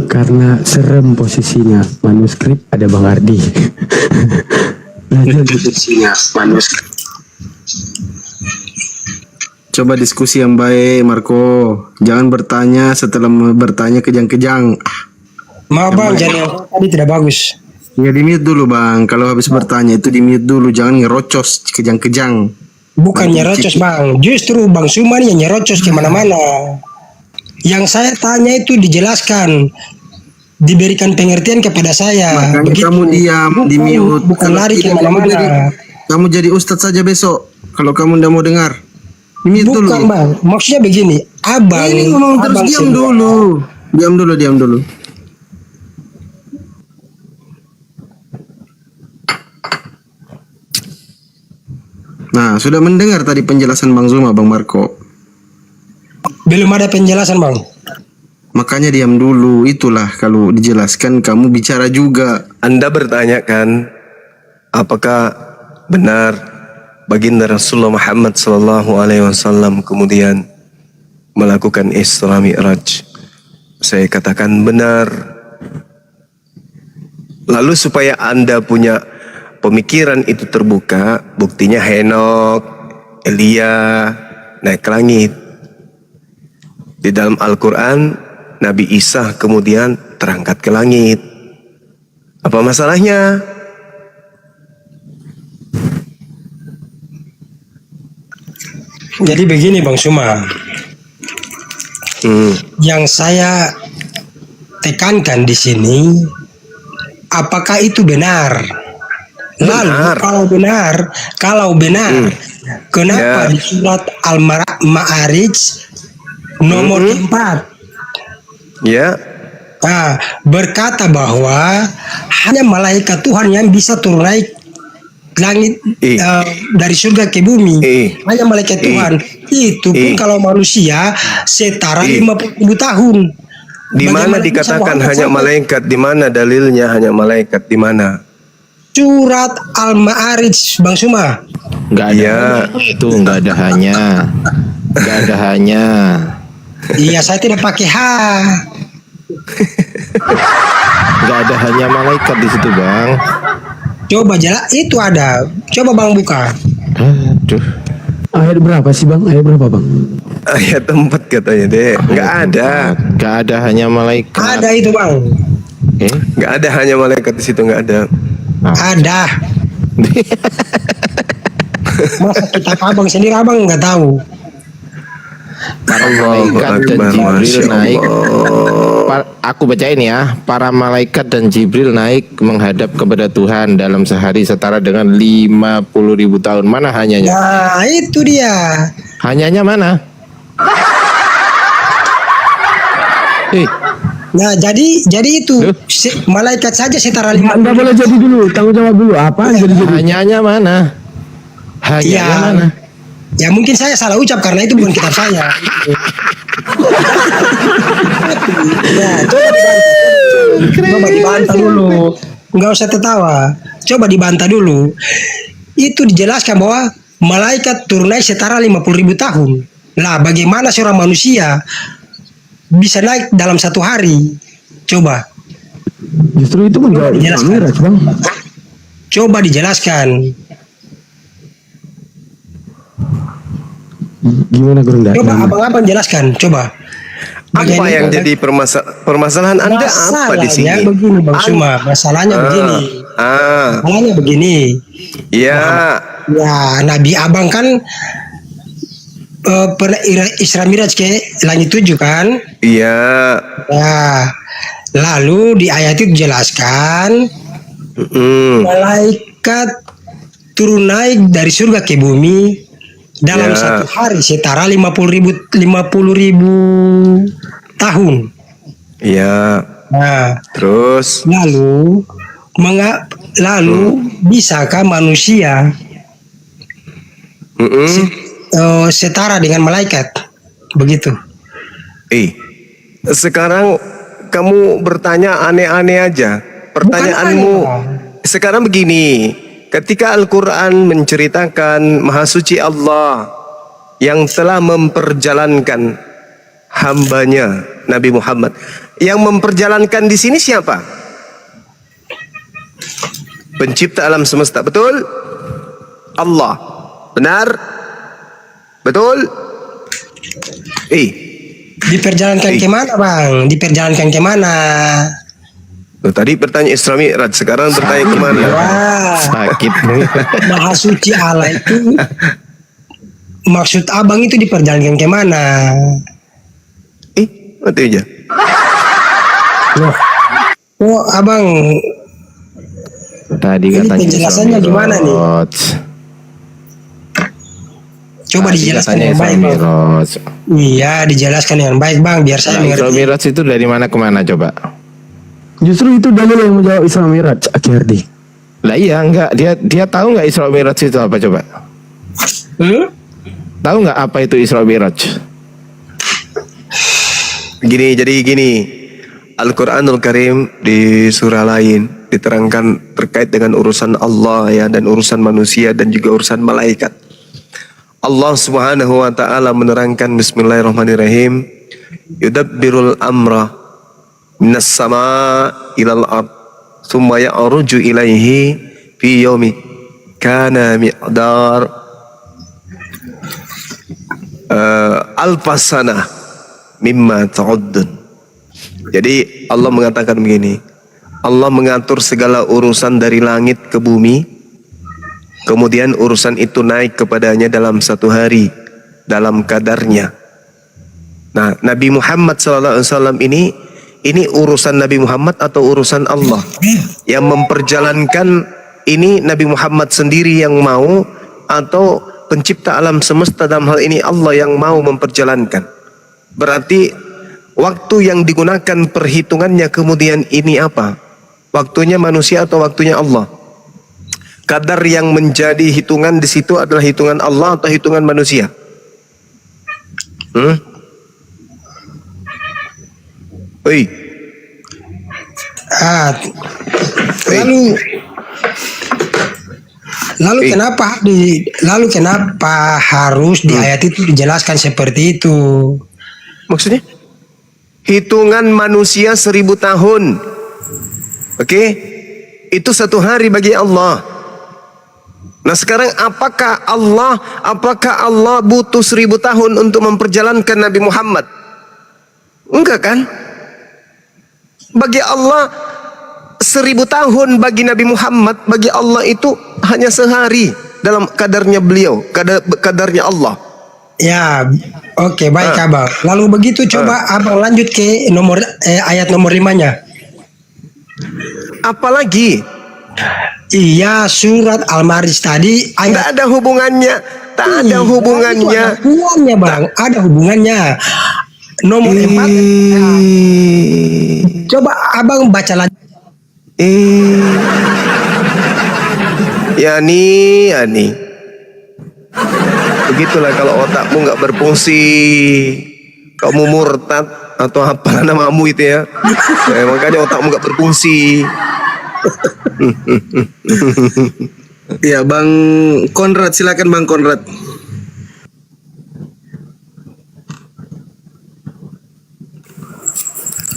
Karena serem posisinya. Manuskrip ada Bang Ardi. Posisinya manuskrip. Coba diskusi yang baik Marco. Jangan bertanya setelah bertanya kejang-kejang. maaf Bang, jadi yang tadi tidak bagus. Ya di mute dulu Bang. Kalau habis bertanya itu di mute dulu, jangan ngerocos kejang-kejang. Bukan nyerocos Bang, justru Bang Suman yang nyerocos kemana-mana. Yang saya tanya itu dijelaskan, diberikan pengertian kepada saya. Makanya Begitu. kamu diam, di mute. Bukan Kalau lari tidak, kemana-mana. kamu jadi ustadz saja besok. Kalau kamu tidak mau dengar, di mute dulu. Bukan bang, maksudnya begini, abang. Ini ngomong terus, abang diam semua. dulu. Diam dulu. Nah, sudah mendengar tadi penjelasan Bang Zuma, Bang Marco. Belum ada penjelasan bang. Makanya diam dulu. Itulah kalau dijelaskan kamu bicara juga. Anda bertanya kan, apakah benar baginda Rasulullah Muhammad SAW kemudian melakukan Isra Mi'raj? Saya katakan benar. Lalu supaya Anda punya pemikiran itu terbuka, buktinya Henok, Elia naik ke langit. Di dalam Al-Quran, Nabi Isa kemudian terangkat ke langit. Apa masalahnya? Jadi begini bang Suma, yang saya tekankan di sini, apakah itu benar? Lalu Benar. kalau benar, kenapa Ya. di surat Al-Ma'arij nomor 4 Ya, berkata bahwa hanya malaikat Tuhan yang bisa turun naik langit dari surga ke bumi. Hanya malaikat Tuhan. Itu pun kalau manusia setara 50.000 tahun. di mana Bagaimana bisa dikatakan Muhammad hanya sampai- malaikat? Di mana dalilnya hanya malaikat? Di mana? Surat Al-Ma'arij Bang Suma. Nggak ada Iya. itu, nggak ada hanya, nggak ada hanya. Iya, saya tidak pakai H. Nggak ada hanya malaikat di situ, Bang. Coba itu ada. Coba Bang buka. Aduh. Ayat berapa sih bang? Ayat berapa bang? Ayat 4 katanya deh. Nggak ada. Nggak ada hanya malaikat. Ada itu Bang. Nggak ada hanya malaikat di situ, nggak ada. Ada. Masa kita abang sendiri abang nggak tahu. Para Allahu malaikat dan Akbar, Jibril Masya naik. Allah. Aku bacain ya. Para malaikat dan Jibril naik menghadap kepada Tuhan dalam sehari setara dengan 50.000 tahun. Mana hanyanya? Nah, itu dia. Hanyanya mana? Nah, jadi itu malaikat saja setara 5. Anda boleh jadi dulu, tanggung jawab dulu. Apa yang jadi? Hanyanya mana? Hanyanya Ya. mana? Ya mungkin saya salah ucap karena itu bukan kitab saya. Ya, coba dibantah dulu. Nggak usah tertawa. Coba dibantah dulu. Itu dijelaskan bahwa malaikat turun naik setara 50.000 tahun. Lah, bagaimana seorang manusia bisa naik dalam satu hari? Coba. Justru itu menjawab Isra Jelaskan. Mi'raj bang. Coba dijelaskan. Gimana Gurunda? Coba abang-abang jelaskan. Coba. Apa yang jadi permasalahan Anda apa di sini? Masalahnya begini Bang Suma. Masalahnya begini. Masalahnya begini. Ya. Ya, Nabi Abang kan pernah Isra Mi'raj ke langit 7 kan? Iya. Ya. Lalu di ayat itu dijelaskan malaikat turun naik dari surga ke bumi dalam Ya. satu hari setara 50.000 tahun. Iya. Nah, Terus lalu bisakah manusia setara dengan malaikat? Begitu. sekarang kamu bertanya aneh-aneh aja. Pertanyaanmu sekarang begini. Ketika Al-Quran menceritakan Maha Suci Allah yang telah memperjalankan hambanya Nabi Muhammad, yang memperjalankan di sini siapa? Pencipta alam semesta, betul? Allah, benar? Betul? Diperjalankan kemana bang? Diperjalankan kemana? Tadi bertanya Isra Mi'raj, sekarang bertanya kemana? Wah, Sakit. Maha Suci Allah itu maksud abang itu diperjalankan kemana? Itu aja. Oh, abang, Tadi ini katanya penjelasannya Isra gimana nih? Mi'raj. Coba Tadi dijelaskan katanya dengan Isra baik, bang. Mi'raj. Iya, dijelaskan dengan baik, bang, biar saya Nah, Isra mengerti. Mi'raj itu dari mana ke mana coba? Justru itu dalil yang menjawab Isra Mi'raj akhirnya. Lah iya enggak, dia tahu nggak Isra Mi'raj itu apa coba? Tahu nggak apa itu Isra Mi'raj? Jadi gini, Al-Quranul Karim di surah lain diterangkan terkait dengan urusan Allah ya, dan urusan manusia dan juga urusan malaikat. Allah Subhanahu wa taala menerangkan, bismillahirrahmanirrahim, yudabbirul amra minas sama ilal ard thumma ya'ruju ilaihi fi yaumi kana miqdar alfasana mimma ta'uddun. Jadi Allah mengatakan begini, Allah mengatur segala urusan dari langit ke bumi, kemudian urusan itu naik kepadanya dalam satu hari, dalam kadarnya. Nah, Nabi Muhammad SAW ini urusan Nabi Muhammad atau urusan Allah? Yang memperjalankan ini Nabi Muhammad sendiri yang mau, atau pencipta alam semesta dalam hal ini Allah yang mau memperjalankan? Berarti waktu yang digunakan perhitungannya kemudian ini apa? Waktunya manusia atau waktunya Allah? Kadar yang menjadi hitungan di situ adalah hitungan Allah atau hitungan manusia? Oi. Lalu kenapa harus di ayat itu dijelaskan seperti itu? Maksudnya? Hitungan manusia 1000 tahun. Oke? Itu satu hari bagi Allah. Nah sekarang apakah Allah butuh 1000 tahun untuk memperjalankan Nabi Muhammad? Enggak kan? Bagi Allah 1000 tahun, bagi Nabi Muhammad, bagi Allah itu hanya sehari dalam kadarnya beliau, kadarnya Allah. Ya, oke, baik abang. Lalu begitu coba abang lanjut ke ayat nomor 5-nya. Apalagi? Iya, surat Al-Ma'arij tadi Tidak ada hubungannya. Tak ada hubungannya. Ada hubungannya, bang. Ada hubungannya. Nomor 4. Coba abang baca lagi. Yani. Begitulah kalau otakmu nggak berfungsi, kamu murtad atau apa namamu itu ya. Makanya otakmu nggak berfungsi. Ya, Bang Konrad, silakan Bang Konrad.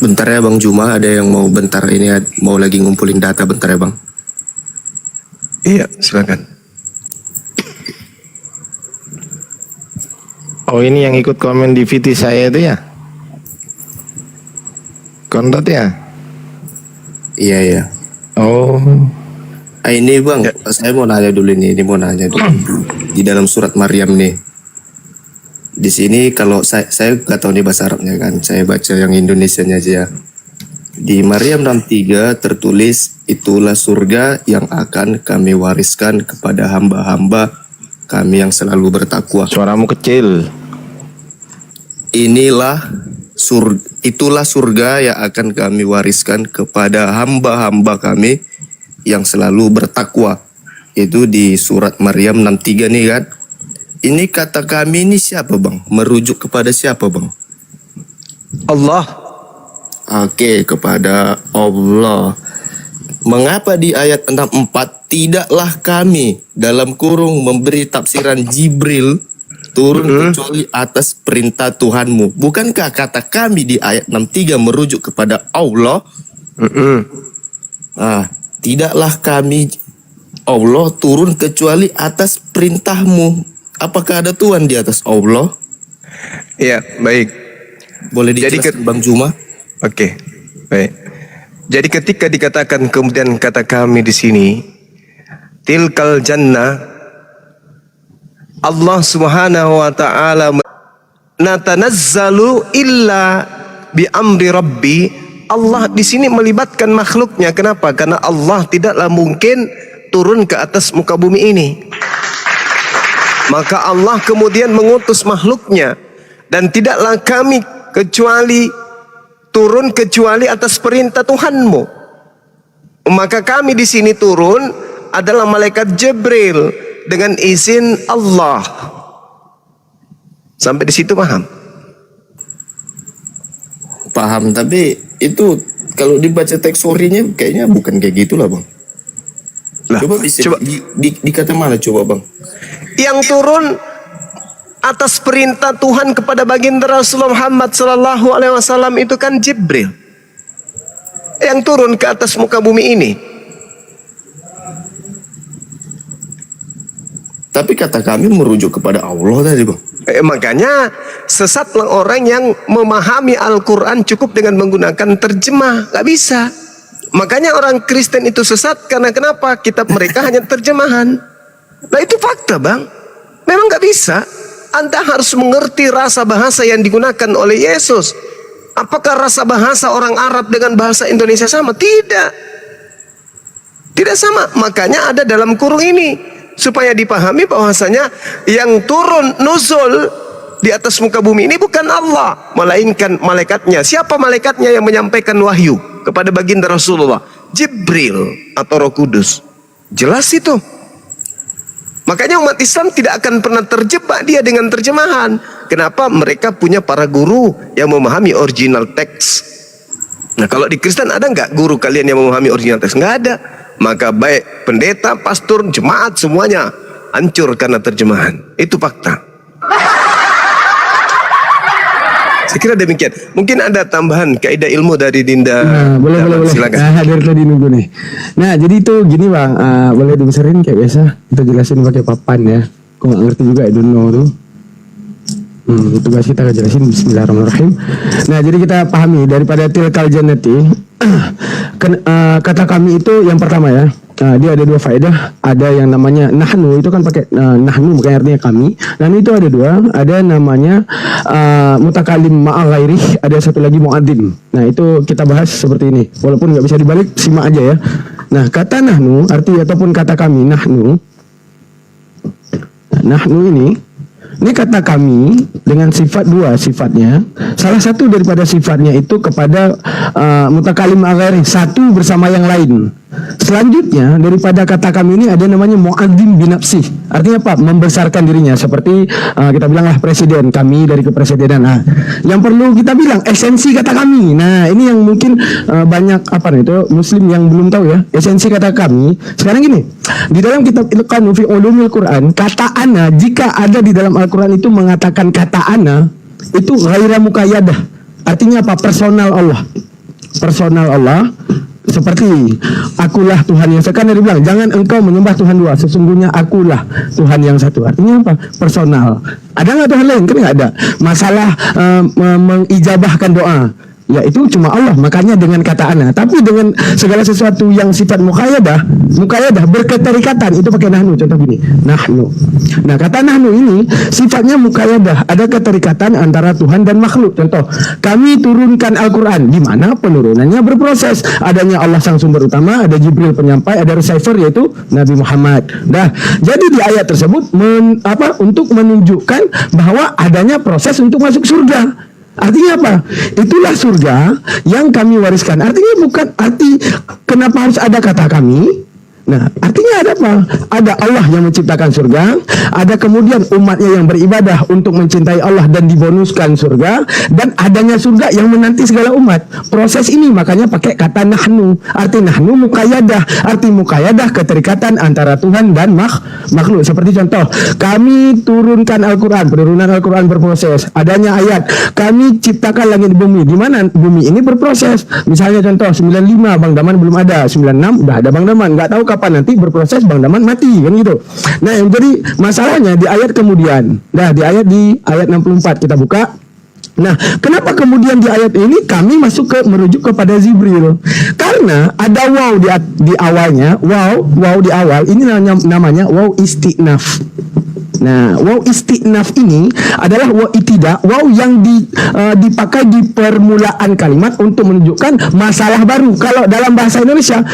Bentar ya Bang Juma, ada yang mau bentar ini mau lagi ngumpulin data, bentar ya Bang. Iya, silakan. Oh ini yang ikut komen di VT saya itu ya? Konrad ya? Iya ya. Oh. Ini Bang, saya mau nanya dulu ini mau nanya dulu. Di dalam surat Maryam nih. Di sini kalau saya nggak tahu nih bahasa Arabnya kan, saya baca yang Indonesianya aja ya. Di Maryam 63 tertulis, itulah surga yang akan kami wariskan kepada hamba-hamba kami yang selalu bertakwa. Suaramu kecil. Itulah surga yang akan kami wariskan kepada hamba-hamba kami yang selalu bertakwa. Itu di surat Maryam 63 nih kan. Ini kata kami ini siapa Bang? Merujuk kepada siapa Bang? Allah. Oke, kepada Allah. Mengapa di ayat 64 tidaklah kami dalam kurung memberi tafsiran Jibril turun kecuali atas perintah Tuhanmu? Bukankah kata kami di ayat 63 merujuk kepada Allah? Tidaklah kami Allah turun kecuali atas perintahmu. Apakah ada Tuhan di atas Allah? Iya, baik. Boleh dijelaskan Bang Juma? Oke, baik. Jadi ketika dikatakan kemudian kata kami di sini, tilkal jannah, Allah Subhanahu wa taala natanazzalu illa bi amri rabbi, Allah di sini melibatkan makhluknya. Kenapa? Karena Allah tidaklah mungkin turun ke atas muka bumi ini. Maka Allah kemudian mengutus makhluknya, dan tidaklah kami turun kecuali atas perintah Tuhanmu. Maka kami di sini turun adalah malaikat Jibril dengan izin Allah. Sampai di situ paham? Paham, tapi itu kalau dibaca teks sorry-nya kayaknya bukan kayak gitulah, Bang. Lah, Coba bisa coba. di kata mana coba, Bang? Yang turun atas perintah Tuhan kepada baginda Rasulullah Muhammad sallallahu alaihi wasallam itu kan Jibril. Yang turun ke atas muka bumi ini. Tapi kata kami merujuk kepada Allah tadi, Bang. Makanya sesatlah orang yang memahami Al-Quran cukup dengan menggunakan terjemah. Gak bisa. Makanya orang Kristen itu sesat karena kenapa? Kitab mereka hanya terjemahan. Nah itu fakta, Bang. Memang gak bisa. Anda harus mengerti rasa bahasa yang digunakan oleh Yesus. Apakah rasa bahasa orang Arab dengan bahasa Indonesia sama? Tidak. Tidak sama. Makanya ada dalam kurung ini. Supaya dipahami bahwasanya yang turun nuzul di atas muka bumi ini bukan Allah, melainkan malaikatnya. Siapa malaikatnya yang menyampaikan wahyu kepada baginda Rasulullah? Jibril atau Roh Kudus. Jelas itu. Makanya umat Islam tidak akan pernah terjebak dia dengan terjemahan. Kenapa? Mereka punya para guru yang memahami original teks. Nah kalau di Kristen ada nggak guru kalian yang memahami original teks? Nggak ada. Maka baik pendeta, pastor, jemaat semuanya hancur karena terjemahan. Itu fakta. Saya kira demikian. Mungkin ada tambahan kaidah ilmu dari Dinda. Nah, boleh. Silakan. Nah, dari tadi nunggu nih. Nah, jadi itu gini Bang, boleh dibesarin kayak biasa. Kita jelasin pakai papan ya. Kok nggak ngerti juga, I don't know tuh. Tugas kita jelasin. Bismillahirrahmanirrahim. Nah, jadi kita pahami daripada tilkal jannati. Kata kami itu yang pertama ya. Dia ada dua faedah. Ada yang namanya nahnu, itu kan pakai nahnu, bukan artinya kami. Dan itu ada dua. Ada namanya mutakalim ma'a ghairih. Ada satu lagi mu'adzim. Nah itu kita bahas seperti ini. Walaupun nggak bisa dibalik, simak aja ya. Nah kata nahnu, arti ataupun kata kami nahnu. Nahnu ini kata kami dengan sifat dua sifatnya. Salah satu daripada sifatnya itu kepada mutakalim aghairi, satu bersama yang lain. Selanjutnya daripada kata kami ini ada namanya mu'adzim binafsih. Artinya apa? Membesarkan dirinya. Seperti kita bilanglah presiden, kami dari kepresidenan. Nah, yang perlu kita bilang esensi kata kami. Nah, ini yang mungkin banyak muslim yang belum tahu ya. Esensi kata kami. Sekarang gini, di dalam kitab Ilqanu fi Ulumil Quran, kata ana jika ada di dalam Al-Quran itu mengatakan kata ana itu ghaira muqayyadah. Artinya apa? Personal Allah. Personal Allah. Seperti akulah Tuhan yang satu. Kan dia bilang jangan engkau menyembah Tuhan dua, sesungguhnya akulah Tuhan yang satu. Artinya apa? Personal. Ada nggak Tuhan lain? Kan nggak ada. Masalah mengijabahkan doa, ya itu cuma Allah, makanya dengan kata ana. Tapi dengan segala sesuatu yang sifat muqayyadah berketerikatan, itu pakai nahnu. Contoh gini, nahnu. Nah kata nahnu ini sifatnya muqayyadah, ada keterikatan antara Tuhan dan makhluk. Contoh, kami turunkan Al-Quran, di mana penurunannya berproses. Adanya Allah sang sumber utama, ada Jibril penyampai, ada receiver yaitu Nabi Muhammad. Nah jadi di ayat tersebut untuk menunjukkan bahwa adanya proses untuk masuk surga. Artinya apa? Itulah surga yang kami wariskan. Artinya bukan arti kenapa harus ada kata kami. Nah, artinya ada apa? Ada Allah yang menciptakan surga, ada kemudian umatnya yang beribadah untuk mencintai Allah dan dibonuskan surga, dan adanya surga yang menanti segala umat. Proses ini makanya pakai kata nahnu. Arti nahnu muqayyadah. Arti muqayyadah keterikatan antara Tuhan dan makhluk. Seperti contoh, kami turunkan Al-Quran, penurunan Al-Quran berproses. Adanya ayat, kami ciptakan langit bumi. Di mana bumi ini berproses. Misalnya contoh 95 Bang Daman belum ada, 96 udah ada Bang Daman. Nggak tahu kapan nanti berproses Bang Daman mati kan gitu. Nah yang jadi masalahnya di ayat kemudian. Nah di ayat 64 kita buka. Nah kenapa kemudian di ayat ini kami merujuk kepada Jibril? Karena ada waw di awalnya. Waw di awal ini namanya waw istinaf. Nah, waw isti'naf ini adalah waw itidak, waw yang dipakai di permulaan kalimat untuk menunjukkan masalah baru. Kalau dalam bahasa Indonesia,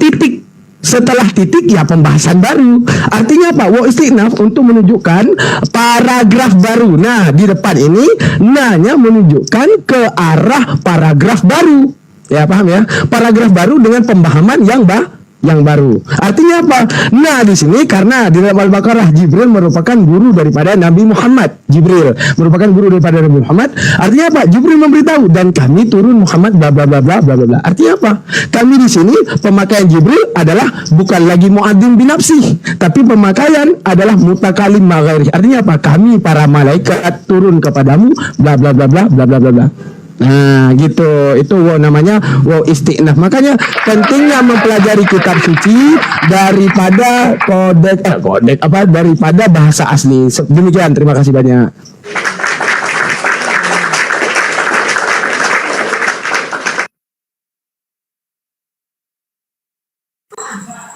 titik setelah titik ya pembahasan baru. Artinya apa? Waw isti'naf untuk menunjukkan paragraf baru. Nah, di depan ini nanya menunjukkan ke arah paragraf baru. Ya, paham ya? Paragraf baru dengan pemahaman yang baru. Artinya apa? Nah, di sini karena di dalam Al-Baqarah Jibril merupakan guru daripada Nabi Muhammad. Jibril merupakan guru daripada Nabi Muhammad. Artinya apa? Jibril memberitahu dan kami turun Muhammad bla bla bla bla bla bla. Artinya apa? Kami di sini pemakaian Jibril adalah bukan lagi muadzin binafsih, tapi pemakaian adalah mutakalim maghairi. Artinya apa? Kami para malaikat turun kepadamu bla bla bla bla bla bla bla. Nah, gitu. Itu waw namanya waw isti'naf. Makanya pentingnya mempelajari kitab suci daripada daripada bahasa asli. Demikian, terima kasih banyak.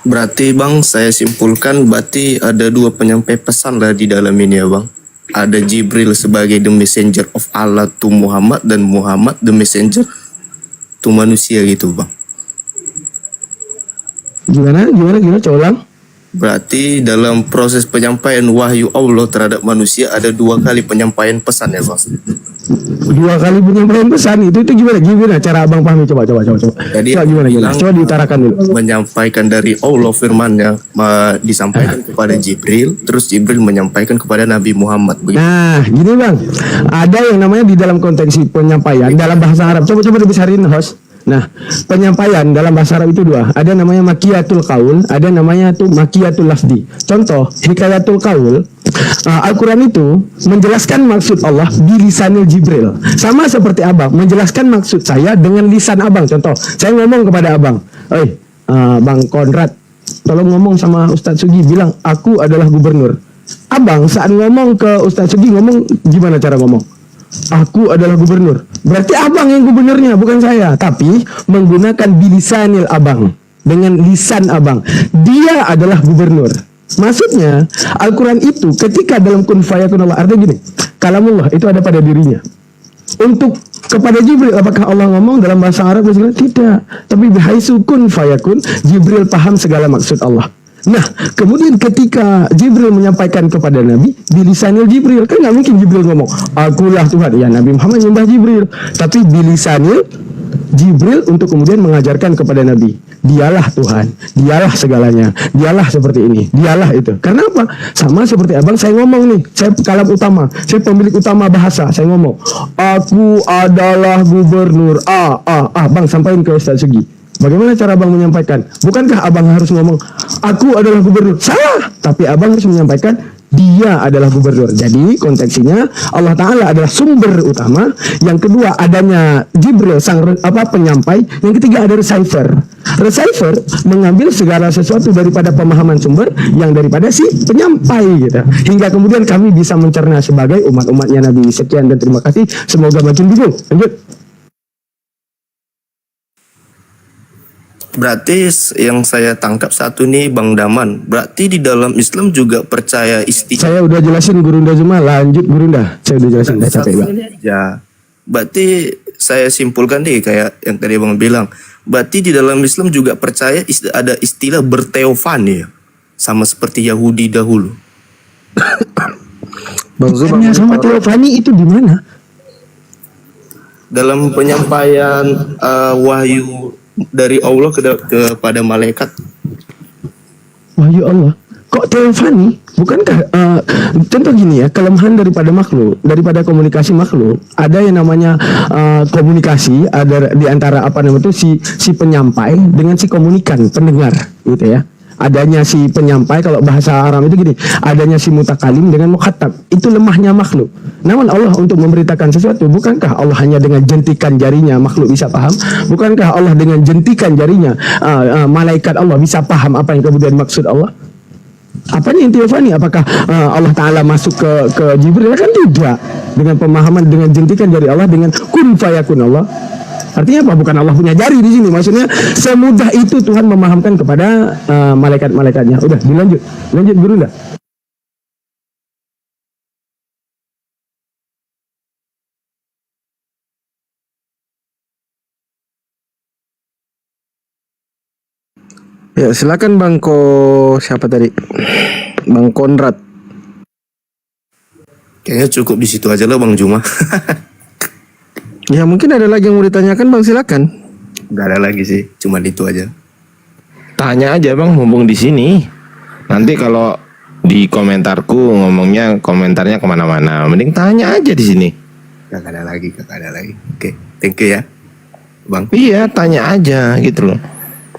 Berarti Bang, saya simpulkan berarti ada dua penyampai pesan lah di dalam ini ya Bang. Ada Jibril sebagai the messenger of Allah to Muhammad, dan Muhammad the messenger to manusia gitu Bang. Gimana? Coba ulang. Berarti dalam proses penyampaian wahyu Allah terhadap manusia ada dua kali penyampaian pesan ya Bang. Dua kali penyampaian pesan itu gimana cara Abang pahami? Coba. Jadi Coba gimana? Coba diutarakan dulu. Menyampaikan dari Allah firman-Nya disampaikan kepada Jibril, terus Jibril menyampaikan kepada Nabi Muhammad. Begitu. Nah, gini Bang. Ada yang namanya di dalam konteks penyampaian dalam bahasa Arab. Coba dibesarin host. Nah, penyampaian dalam bahasa Arab itu dua. Ada namanya makiyatul qaul, ada namanya tuh makiyatul lafdi. Contoh, hikayatul qaul, Al-Quran itu menjelaskan maksud Allah di lisanil Jibril. Sama seperti Abang, menjelaskan maksud saya dengan lisan Abang. Contoh, saya ngomong kepada Abang, Bang Konrad, tolong ngomong sama Ustadz Sugi, bilang, aku adalah gubernur. Abang saat ngomong ke Ustadz Sugi, ngomong gimana cara ngomong? Aku adalah gubernur. Berarti Abang yang gubernurnya, bukan saya. Tapi menggunakan bilisanil Abang, dengan lisan Abang, dia adalah gubernur. Maksudnya Al-Quran itu ketika dalam kun fayakun Allah, artinya gini, kalamullah itu ada pada dirinya. Untuk kepada Jibril, apakah Allah ngomong dalam bahasa Arab? Tidak. Tapi bihaisu kun fayakun, Jibril paham segala maksud Allah. Nah, kemudian ketika Jibril menyampaikan kepada Nabi, bilisanil Jibril, kan nggak mungkin Jibril ngomong, akulah Tuhan. Ya, Nabi Muhammad nyembah Jibril. Tapi bilisanil Jibril untuk kemudian mengajarkan kepada Nabi, dialah Tuhan, dialah segalanya, dialah seperti ini, dialah itu. Karena apa? Sama seperti Abang, saya ngomong nih, saya kalam utama, saya pemilik utama bahasa, saya ngomong, aku adalah gubernur. Bang, sampaikan ke Ustaz Sugi. Bagaimana cara Abang menyampaikan? Bukankah Abang harus ngomong, aku adalah gubernur? Salah. Tapi Abang harus menyampaikan, dia adalah gubernur. Jadi konteksinya Allah Ta'ala adalah sumber utama. Yang kedua adanya Jibril sang penyampai. Yang ketiga ada receiver. Receiver mengambil segala sesuatu daripada pemahaman sumber yang daripada si penyampai gitu. Hingga kemudian kami bisa mencerna sebagai umat-umatnya Nabi. Sekian dan terima kasih. Semoga makin bingung. Lanjut. Berarti yang saya tangkap satu nih Bang Daman, berarti di dalam Islam juga percaya Saya udah jelasin Gurunda Zuma, lanjut Gurunda. Saya udah jelasin, udah capek Bang. Ya, berarti saya simpulkan deh kayak yang tadi Bang bilang, berarti di dalam Islam juga percaya ada istilah berteofani ya, sama seperti Yahudi dahulu. Bang Zuma sama teofani itu di mana? Dalam penyampaian wahyu dari Allah kepada malaikat. Wahyu Allah. Kok teofani? Bukankah contoh gini ya, kelemahan daripada makhluk, daripada komunikasi makhluk, ada yang namanya komunikasi, ada di antara si penyampai dengan si komunikan, pendengar gitu ya. Adanya si penyampai, kalau bahasa Arab itu gini, adanya si mutakalim dengan mukhatab, itu lemahnya makhluk. Namun Allah untuk memberitakan sesuatu, bukankah Allah hanya dengan jentikan jarinya makhluk bisa paham? Bukankah Allah dengan jentikan jarinya malaikat Allah bisa paham apa yang kemudian maksud Allah? Apanya yang teofani? Apakah Allah Ta'ala masuk ke Jibril? Kan tidak. Dengan pemahaman, dengan jentikan jari Allah, dengan kun fayakun Allah. Artinya apa? Bukan Allah punya jari di sini. Maksudnya semudah itu Tuhan memahamkan kepada malaikat-malaikatnya. Udah, dilanjut. Lanjut Guru dah. Ya, silakan Bang siapa tadi? Bang Konrad. Kayaknya cukup di situ aja lah Bang Juma. Ya mungkin ada lagi yang mau ditanyakan Bang, silakan. Gak ada lagi sih, cuma itu aja. Tanya aja Bang, mumpung di sini. Nanti kalau di komentarku ngomongnya komentarnya kemana-mana, mending tanya aja di sini. Gak ada lagi. Oke, thank you ya Bang. Iya, tanya aja gitu loh.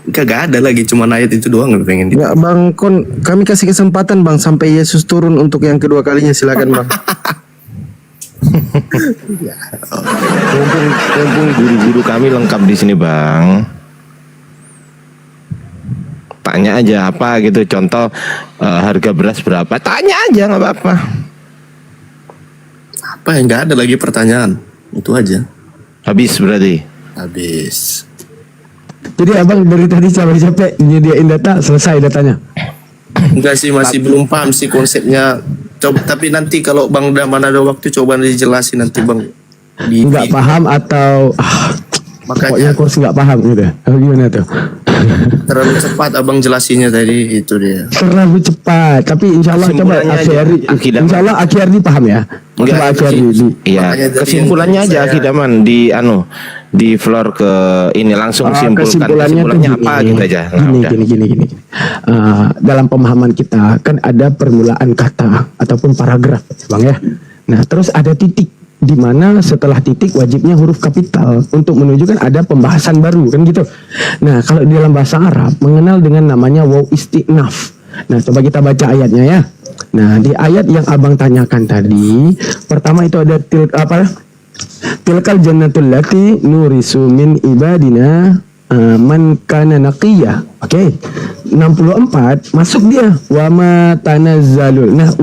Gak ada lagi, cuma ayat itu doang yang pengen Ya Bang kami kasih kesempatan Bang sampai Yesus turun untuk yang kedua kalinya, silakan Bang. Mumpung guru-guru kami lengkap di sini Bang. Tanya aja apa gitu, contoh harga beras berapa, tanya aja nggak apa-apa. Apa yang gak ada lagi pertanyaan, itu aja. Habis berarti. Habis. Jadi abang dari tadi capek-capek nyediain data, selesai datanya. Enggak sih, masih belum paham sih konsepnya. Coba, tapi nanti kalau Bang mana ada waktu coba dijelasin nanti Bang. Nggak paham atau pokoknya makanya kurs nggak paham gitu. Gimana tuh? terlalu cepat Abang jelasinnya tadi, itu dia. Terlalu cepat, tapi insya Allah coba Kesimpulannya akhirnya, aja, Akidaman. insya Allah akhirnya paham ya. Enggak, Coba akhirnya Iya, Makanya dari kesimpulannya yang aja saya- Akidaman di floor ke ini langsung simpulkan. kesimpulannya tuh gini, apa gitu aja. Nah, udah. gini. Dalam pemahaman kita kan ada permulaan kata ataupun paragraf, bang ya. Nah terus ada titik di mana setelah titik wajibnya huruf kapital untuk menunjukkan ada pembahasan baru kan gitu. Nah kalau di dalam bahasa Arab mengenal dengan namanya waw istiqnaf. Nah coba kita baca ayatnya ya. Nah di ayat yang abang tanyakan tadi, pertama itu ada tilkal jannatul lati nurisu min ibadina man kana naqiyya. Oke. 64 masuk dia wama tanazzalul. Nah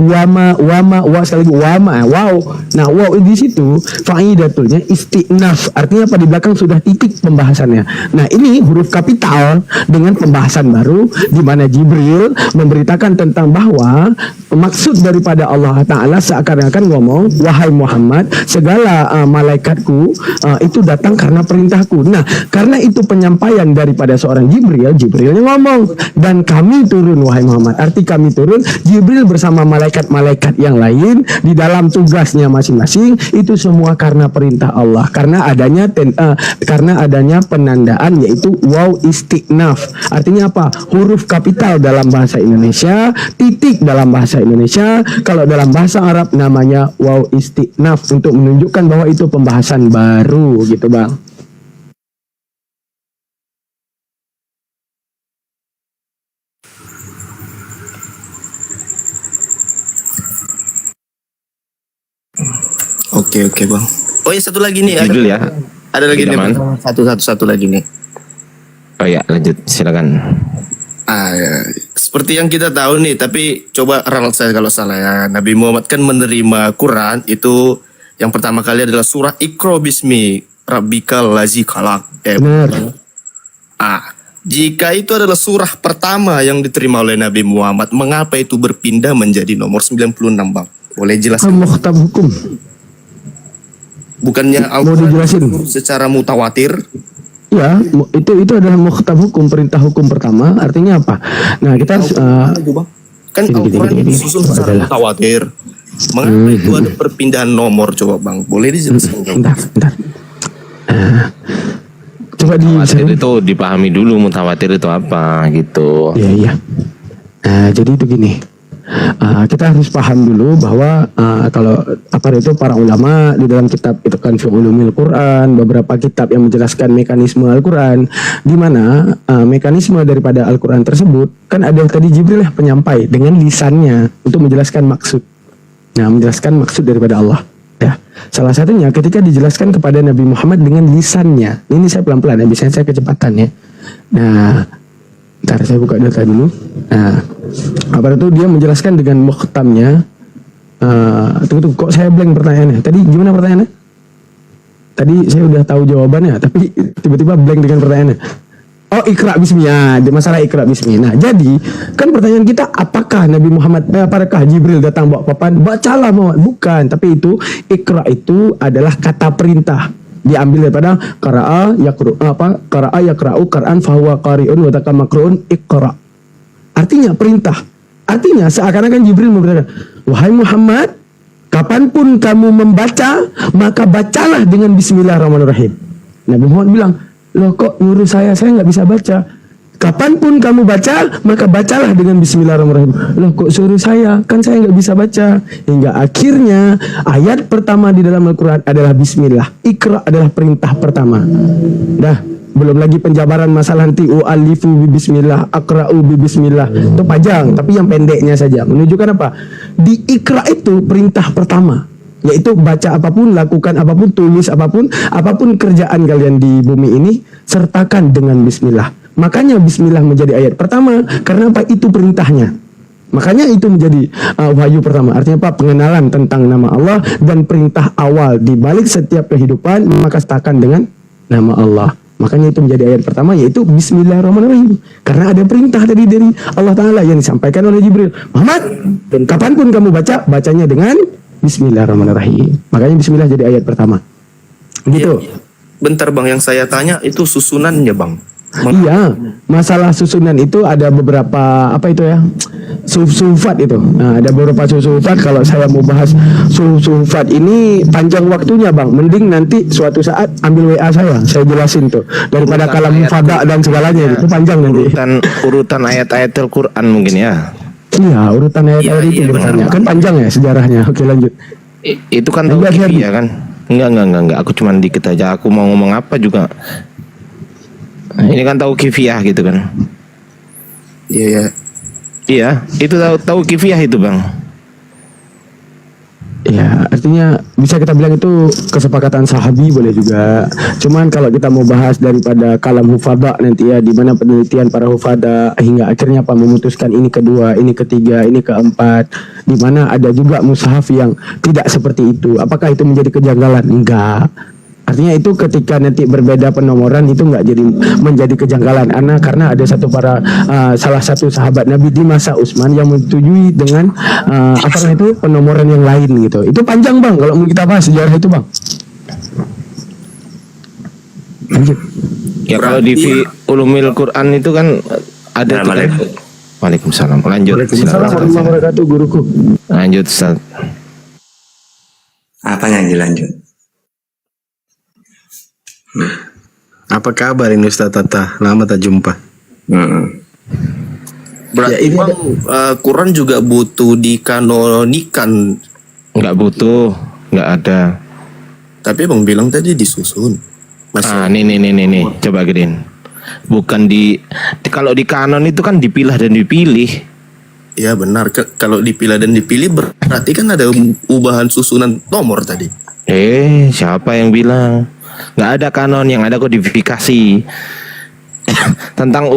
wa sekali lagi wow. Nah wow di situ faidatulnya istiqnaf, artinya apa, di belakang sudah titik pembahasannya. Nah ini huruf kapital dengan pembahasan baru di mana Jibril memberitakan tentang bahwa maksud daripada Allah Ta'ala seakan-akan ngomong, wahai Muhammad, segala malaikatku itu datang karena perintahku. Nah karena itu penyampaian daripada seorang Jibril yang ngomong, dan kami turun wahai Muhammad, arti kami turun, Jibril bersama malaikat-malaikat yang lain di dalam tugasnya masing-masing, itu semua karena perintah Allah, karena adanya penandaan yaitu waw istiqnaf. Artinya apa? Huruf kapital dalam bahasa Indonesia, titik dalam bahasa Indonesia, kalau dalam bahasa Arab namanya waw istiqnaf, untuk menunjukkan bahwa itu pembahasan baru gitu bang. Oke Bang. Oh ya, satu lagi nih. Judul ya. Ada lagi nih Akidaman. Bang. Satu lagi nih. Oh ya, lanjut silakan. Ya. Seperti yang kita tahu nih, tapi coba ralat saya kalau salah ya. Nabi Muhammad kan menerima Quran itu yang pertama kali adalah surah Iqra bismi rabbikal ladzi khalaq. Benar. Jika itu adalah surah pertama yang diterima oleh Nabi Muhammad, mengapa itu berpindah menjadi nomor 96 Bang? Boleh jelaskan? Mukhtab hukum. Bukannya Mau dijelasin? secara mutawatir? Ya, itu adalah mukhtab hukum, perintah hukum pertama. Artinya apa? Nah, kita Kan Al-Quran gini. disusun secara mutawatir. Mengapa itu ada perpindahan nomor, coba Bang? Boleh dijelaskan? bentar. Coba Mutawatir itu dipahami dulu, mutawatir itu apa gitu. Iya. Nah, jadi itu gini. Kita harus paham dulu bahwa kalau itu para ulama di dalam kitab itu kan Ulumul Quran, beberapa kitab yang menjelaskan mekanisme Al-Quran, di mana mekanisme daripada Al-Quran tersebut kan ada tadi Jibril penyampai dengan lisannya untuk menjelaskan maksud. Nah, menjelaskan maksud daripada Allah. Ya, salah satunya ketika dijelaskan kepada Nabi Muhammad dengan lisannya. Ini saya pelan-pelan ya, biasanya saya kecepatan ya. Nah, ntar saya buka data dulu. Nah, apa itu dia menjelaskan dengan mukhtamnya. Tunggu, kok saya blank pertanyaannya? Tadi gimana pertanyaannya? Tadi saya udah tahu jawabannya, tapi tiba-tiba blank dengan pertanyaannya. Oh, Iqra bismi, ya, masalah Iqra bismi. Nah, jadi kan pertanyaan kita, apakah Nabi Muhammad, apakah Jibril datang bawa papan, bacalah Muhammad? Bukan, tapi itu Iqra itu adalah kata perintah. Diambil daripada qara'a yaqra'u qur'an fahuwa qari'un wa taka makru'un iqra. Artinya perintah. Artinya seakan-akan Jibril memberitakan, wahai Muhammad, kapanpun kamu membaca, maka bacalah dengan bismillahirrahmanirrahim. Nabi Muhammad bilang, loh kok nyuruh saya nggak bisa baca. Kapanpun kamu baca, maka bacalah dengan bismillahirrahmanirrahim. Loh kok suruh saya, kan saya nggak bisa baca. Hingga akhirnya ayat pertama di dalam Al-Quran adalah bismillah. Iqra adalah perintah pertama. Dah, belum lagi penjabaran masalah nanti u'alifu bi bismillah, aqra'u bi bismillah. Itu panjang, tapi yang pendeknya saja menunjukkan apa? Di Iqra itu perintah pertama, yaitu baca apapun, lakukan apapun, tulis apapun kerjaan kalian di bumi ini, sertakan dengan bismillah. Makanya bismillah menjadi ayat pertama, karena apa? Itu perintahnya. Makanya itu menjadi wahyu pertama. Artinya apa? Pengenalan tentang nama Allah dan perintah awal di balik setiap kehidupan, maka sertakan dengan nama Allah. Makanya itu menjadi ayat pertama, yaitu bismillahirrahmanirrahim. Karena ada perintah tadi dari Allah Ta'ala yang disampaikan oleh Jibril. Muhammad, dan kapanpun kamu baca, bacanya dengan bismillahirrahmanirrahim. Makanya bismillah jadi ayat pertama. Gitu. Iya. Bentar bang, yang saya tanya itu susunannya bang. Iya, masalah susunan itu ada beberapa apa itu ya, sufat itu. Nah, ada beberapa sufat. Kalau saya mau bahas sufat ini panjang waktunya bang. Mending nanti suatu saat ambil WA saya jelasin tuh. Daripada kalam fada dan segalanya itu panjang nanti. Urutan ayat-ayat Al-Quran mungkin ya. Iya, urutan ayat-ayat itu bertanya. Kan panjang ya sejarahnya. Oke lanjut. Itu kan tahu ya kan? Enggak. Aku cuma dikit aja. Aku mau ngomong apa juga. Ini kan tahu kifiyah gitu kan? Iya. Iya, itu tahu kifiyah itu bang. Ya, artinya bisa kita bilang itu kesepakatan sahabi boleh juga. Cuman kalau kita mau bahas daripada kalam hufada nanti ya, di mana penelitian para hufada hingga akhirnya apa memutuskan ini kedua, ini ketiga, ini keempat, di mana ada juga mushaf yang tidak seperti itu. Apakah itu menjadi kejanggalan? Enggak. Artinya itu ketika nanti berbeda penomoran itu nggak jadi menjadi kejanggalan. Karena ada salah satu sahabat Nabi di masa Utsman yang menyetujui dengan itu penomoran yang lain gitu. Itu panjang bang kalau mau kita bahas sejarah itu bang. Lanjut. Ya kalau di Ulumil Quran itu kan ada tuh kan. Waalaikumsalam. Lanjut. Waalaikumsalam warahmatullahi wabarakatuh guruku. Lanjut Ustaz. Apa yang dilanjut? Apa kabar ini Ustaz Tata? Lama tak jumpa. Berarti Ya, bang, Quran juga butuh dikanonikan. Nggak butuh, nggak ada. Tapi bang bilang tadi disusun. Nih. Coba gedein. Bukan kalau di kanon itu kan dipilah dan dipilih. Ya benar. Kalau dipilah dan dipilih berarti kan ada ubahan susunan nomor tadi. Siapa yang bilang? Nggak ada kanon, yang ada kodifikasi. Tentang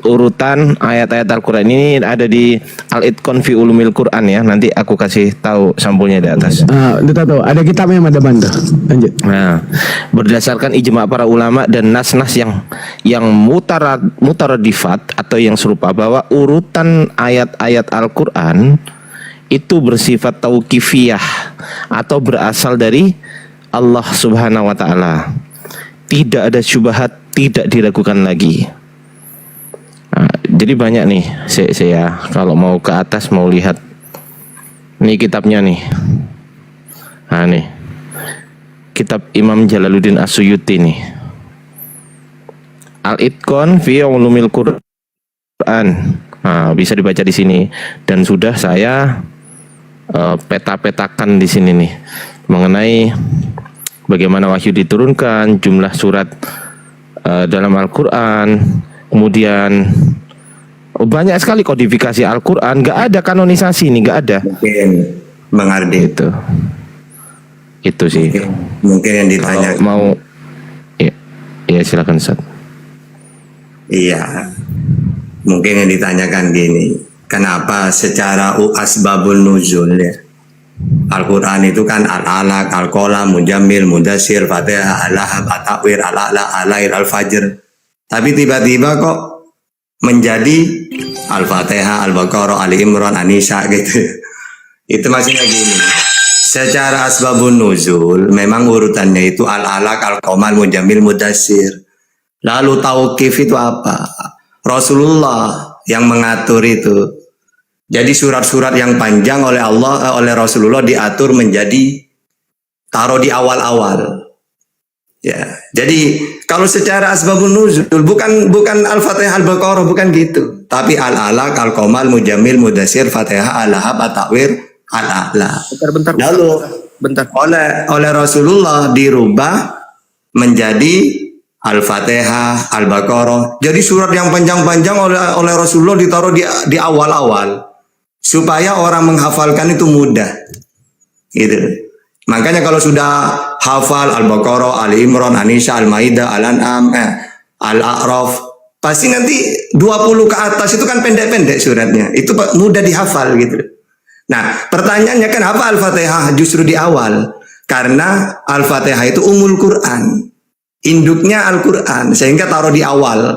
urutan ayat-ayat Al-Quran ini ada di Al-Itqan fi Ulumil Quran ya. Nanti aku kasih tahu sampulnya di atas. Tahu. Ada kitabnya yang ada banda. Lanjut. Nah, berdasarkan ijma para ulama dan nas-nas yang mutaradifat atau yang serupa, bahwa urutan ayat-ayat Al-Quran itu bersifat tauqifiyah atau berasal dari Allah Subhanahu wa Ta'ala. Tidak ada syubhat, tidak diragukan lagi. Nah, jadi banyak nih saya kalau mau ke atas mau lihat nih kitabnya nih. Nah nih kitab Imam Jalaluddin As-Suyuti nih, Al-Itqan fi Ulumil Quran. Nah, bisa dibaca di sini dan sudah saya peta-petakan di sini nih mengenai bagaimana wahyu diturunkan, jumlah surat dalam Al-Quran, kemudian banyak sekali kodifikasi Al-Quran. Gak ada kanonisasi nih, gak ada. Mungkin Bang Ardi. Itu sih. Mungkin yang ditanya. Mau, ya silakan Ustaz. Iya. Mungkin yang ditanyakan gini, kenapa secara asbabun nuzul ya? Al-Quran itu kan Al-Alaq, Al-Qalam, Mujammil, Mudassir, Fatihah, Al-Lahab, At-Takwir, Al-A'la, Al-Lail, Al-Fajr. Tapi tiba-tiba kok menjadi Al-Fatihah, Al-Baqarah, Ali Imran, An-Nisa gitu. Itu maksudnya gini. secara asbabun nuzul memang urutannya itu al-alaq, al-qamal, mujammil, mudassir. Lalu tauqif itu apa? Rasulullah yang mengatur itu. Jadi surat-surat yang panjang oleh Allah, oleh Rasulullah diatur menjadi taruh di awal-awal. Ya, jadi kalau secara asbabun nuzul bukan Al-Fatihah Al-Baqarah, bukan gitu. Tapi Al-Alaq, Al-Qamal, Mujammil, Mudassir, Fatihah, Al-Lahab, At-Takwir, Al-A'la. Bentar. Lalu Bentar. oleh Rasulullah dirubah menjadi Al-Fatihah, Al-Baqarah. Jadi surat yang panjang-panjang oleh Rasulullah ditaruh di awal-awal supaya orang menghafalkan itu mudah. Gitu. Makanya kalau sudah hafal Al-Baqarah, Ali Imran, An-Nisa, Al-Maidah, Al-An'am, Al-A'raf, pasti nanti 20 ke atas itu kan pendek-pendek suratnya. Itu mudah dihafal gitu. Nah, pertanyaannya kan apa Al-Fatihah justru di awal? Karena Al-Fatihah itu umul Quran. Induknya Al-Quran, sehingga taruh di awal.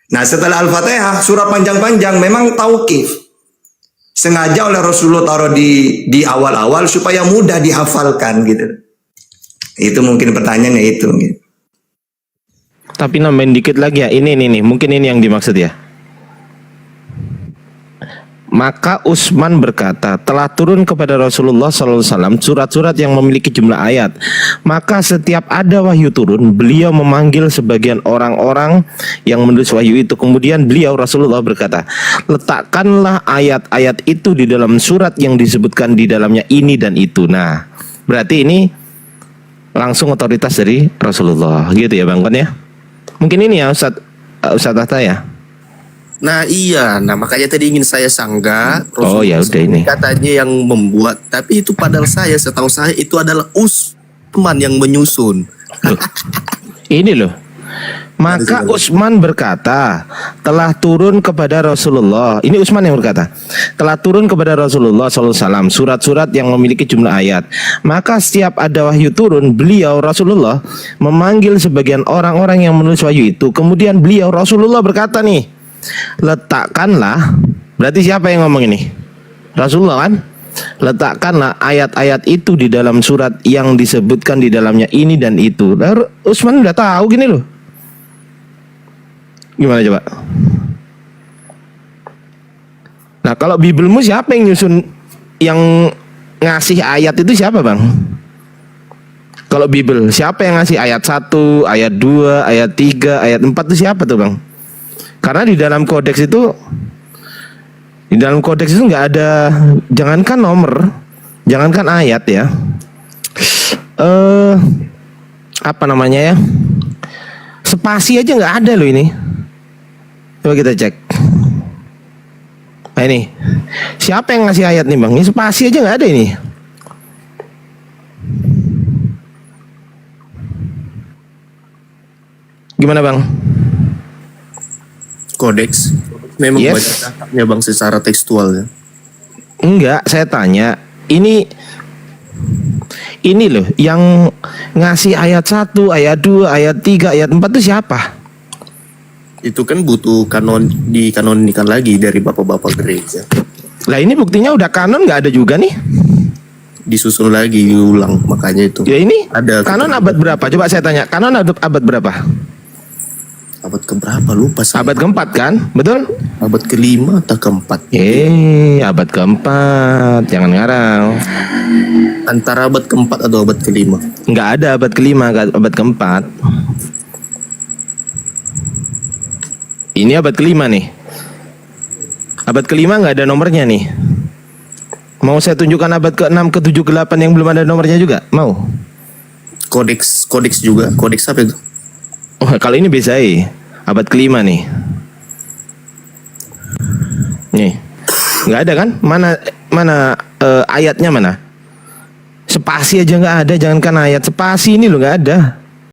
Nah, setelah Al-Fatihah, surat panjang-panjang memang tauqif. Sengaja oleh Rasulullah taruh di awal-awal supaya mudah dihafalkan gitu. Itu mungkin pertanyaannya itu. Gitu. Tapi nambahin dikit lagi ya. Ini mungkin ini yang dimaksud ya. Maka Utsman berkata, telah turun kepada Rasulullah SAW surat-surat yang memiliki jumlah ayat. Maka setiap ada wahyu turun, beliau memanggil sebagian orang-orang yang menulis wahyu itu. Kemudian beliau Rasulullah berkata, letakkanlah ayat-ayat itu di dalam surat yang disebutkan di dalamnya ini dan itu. Nah, berarti ini langsung otoritas dari Rasulullah, gitu ya Bang Kon ya. Mungkin ini ya Ustaz Atta ya. Nah iya, makanya tadi ingin saya sanggah. Oh ya udah ini. Katanya yang membuat, tapi itu padahal setahu saya itu adalah Utsman yang menyusun. Loh, ini loh. Maka Utsman berkata, telah turun kepada Rasulullah. Ini Utsman yang berkata, telah turun kepada Rasulullah SAW surat-surat yang memiliki jumlah ayat. Maka setiap ada wahyu turun, beliau Rasulullah memanggil sebagian orang-orang yang menulis wahyu itu. Kemudian beliau Rasulullah berkata nih, letakkanlah, berarti siapa yang ngomong ini? Rasulullah kan? Letakkanlah ayat-ayat itu di dalam surat yang disebutkan di dalamnya ini dan itu. Utsman udah tahu gini loh. Gimana coba? Nah kalau Bibelmu siapa yang nyusun, yang ngasih ayat itu siapa Bang? Kalau Bibel siapa yang ngasih ayat 1, ayat 2, ayat 3, ayat 4 itu siapa tuh Bang? Karena di dalam kodeks itu nggak ada, jangankan nomor, jangankan ayat ya, apa namanya ya, spasi aja nggak ada loh ini. Coba kita cek. Nah ini, siapa yang ngasih ayat nih Bang? Ini spasi aja nggak ada ini. Gimana Bang? Kodeks memang Yes. banyak datanya Bang secara tekstual ya. Enggak, saya tanya. Ini loh yang ngasih ayat 1, ayat 2, ayat 3, ayat 4 itu siapa? Itu kan butuh dikanonikan lagi dari bapak-bapak gereja. Lah ini buktinya udah kanon nggak ada juga nih. Disusun lagi, diulang, makanya itu. Ya ini Ada kanon abad berapa? Coba saya tanya, kanon abad berapa? Abad keberapa lupa saya. Abad keempat kan? Betul? Abad kelima atau keempat? Abad keempat, jangan ngarang. Antara abad keempat atau abad kelima? Nggak ada abad kelima, abad keempat. Ini abad kelima nih. Abad kelima nggak ada nomornya nih. Mau saya tunjukkan abad ke-6, ke-7, ke-8 yang belum ada nomornya juga? Mau? Kodeks juga. Kodeks apa itu? Oh, kalau ini BSAE, abad kelima nih. Nih, nggak ada kan? Mana ayatnya mana? Spasi aja nggak ada, jangankan ayat, spasi ini loh nggak ada.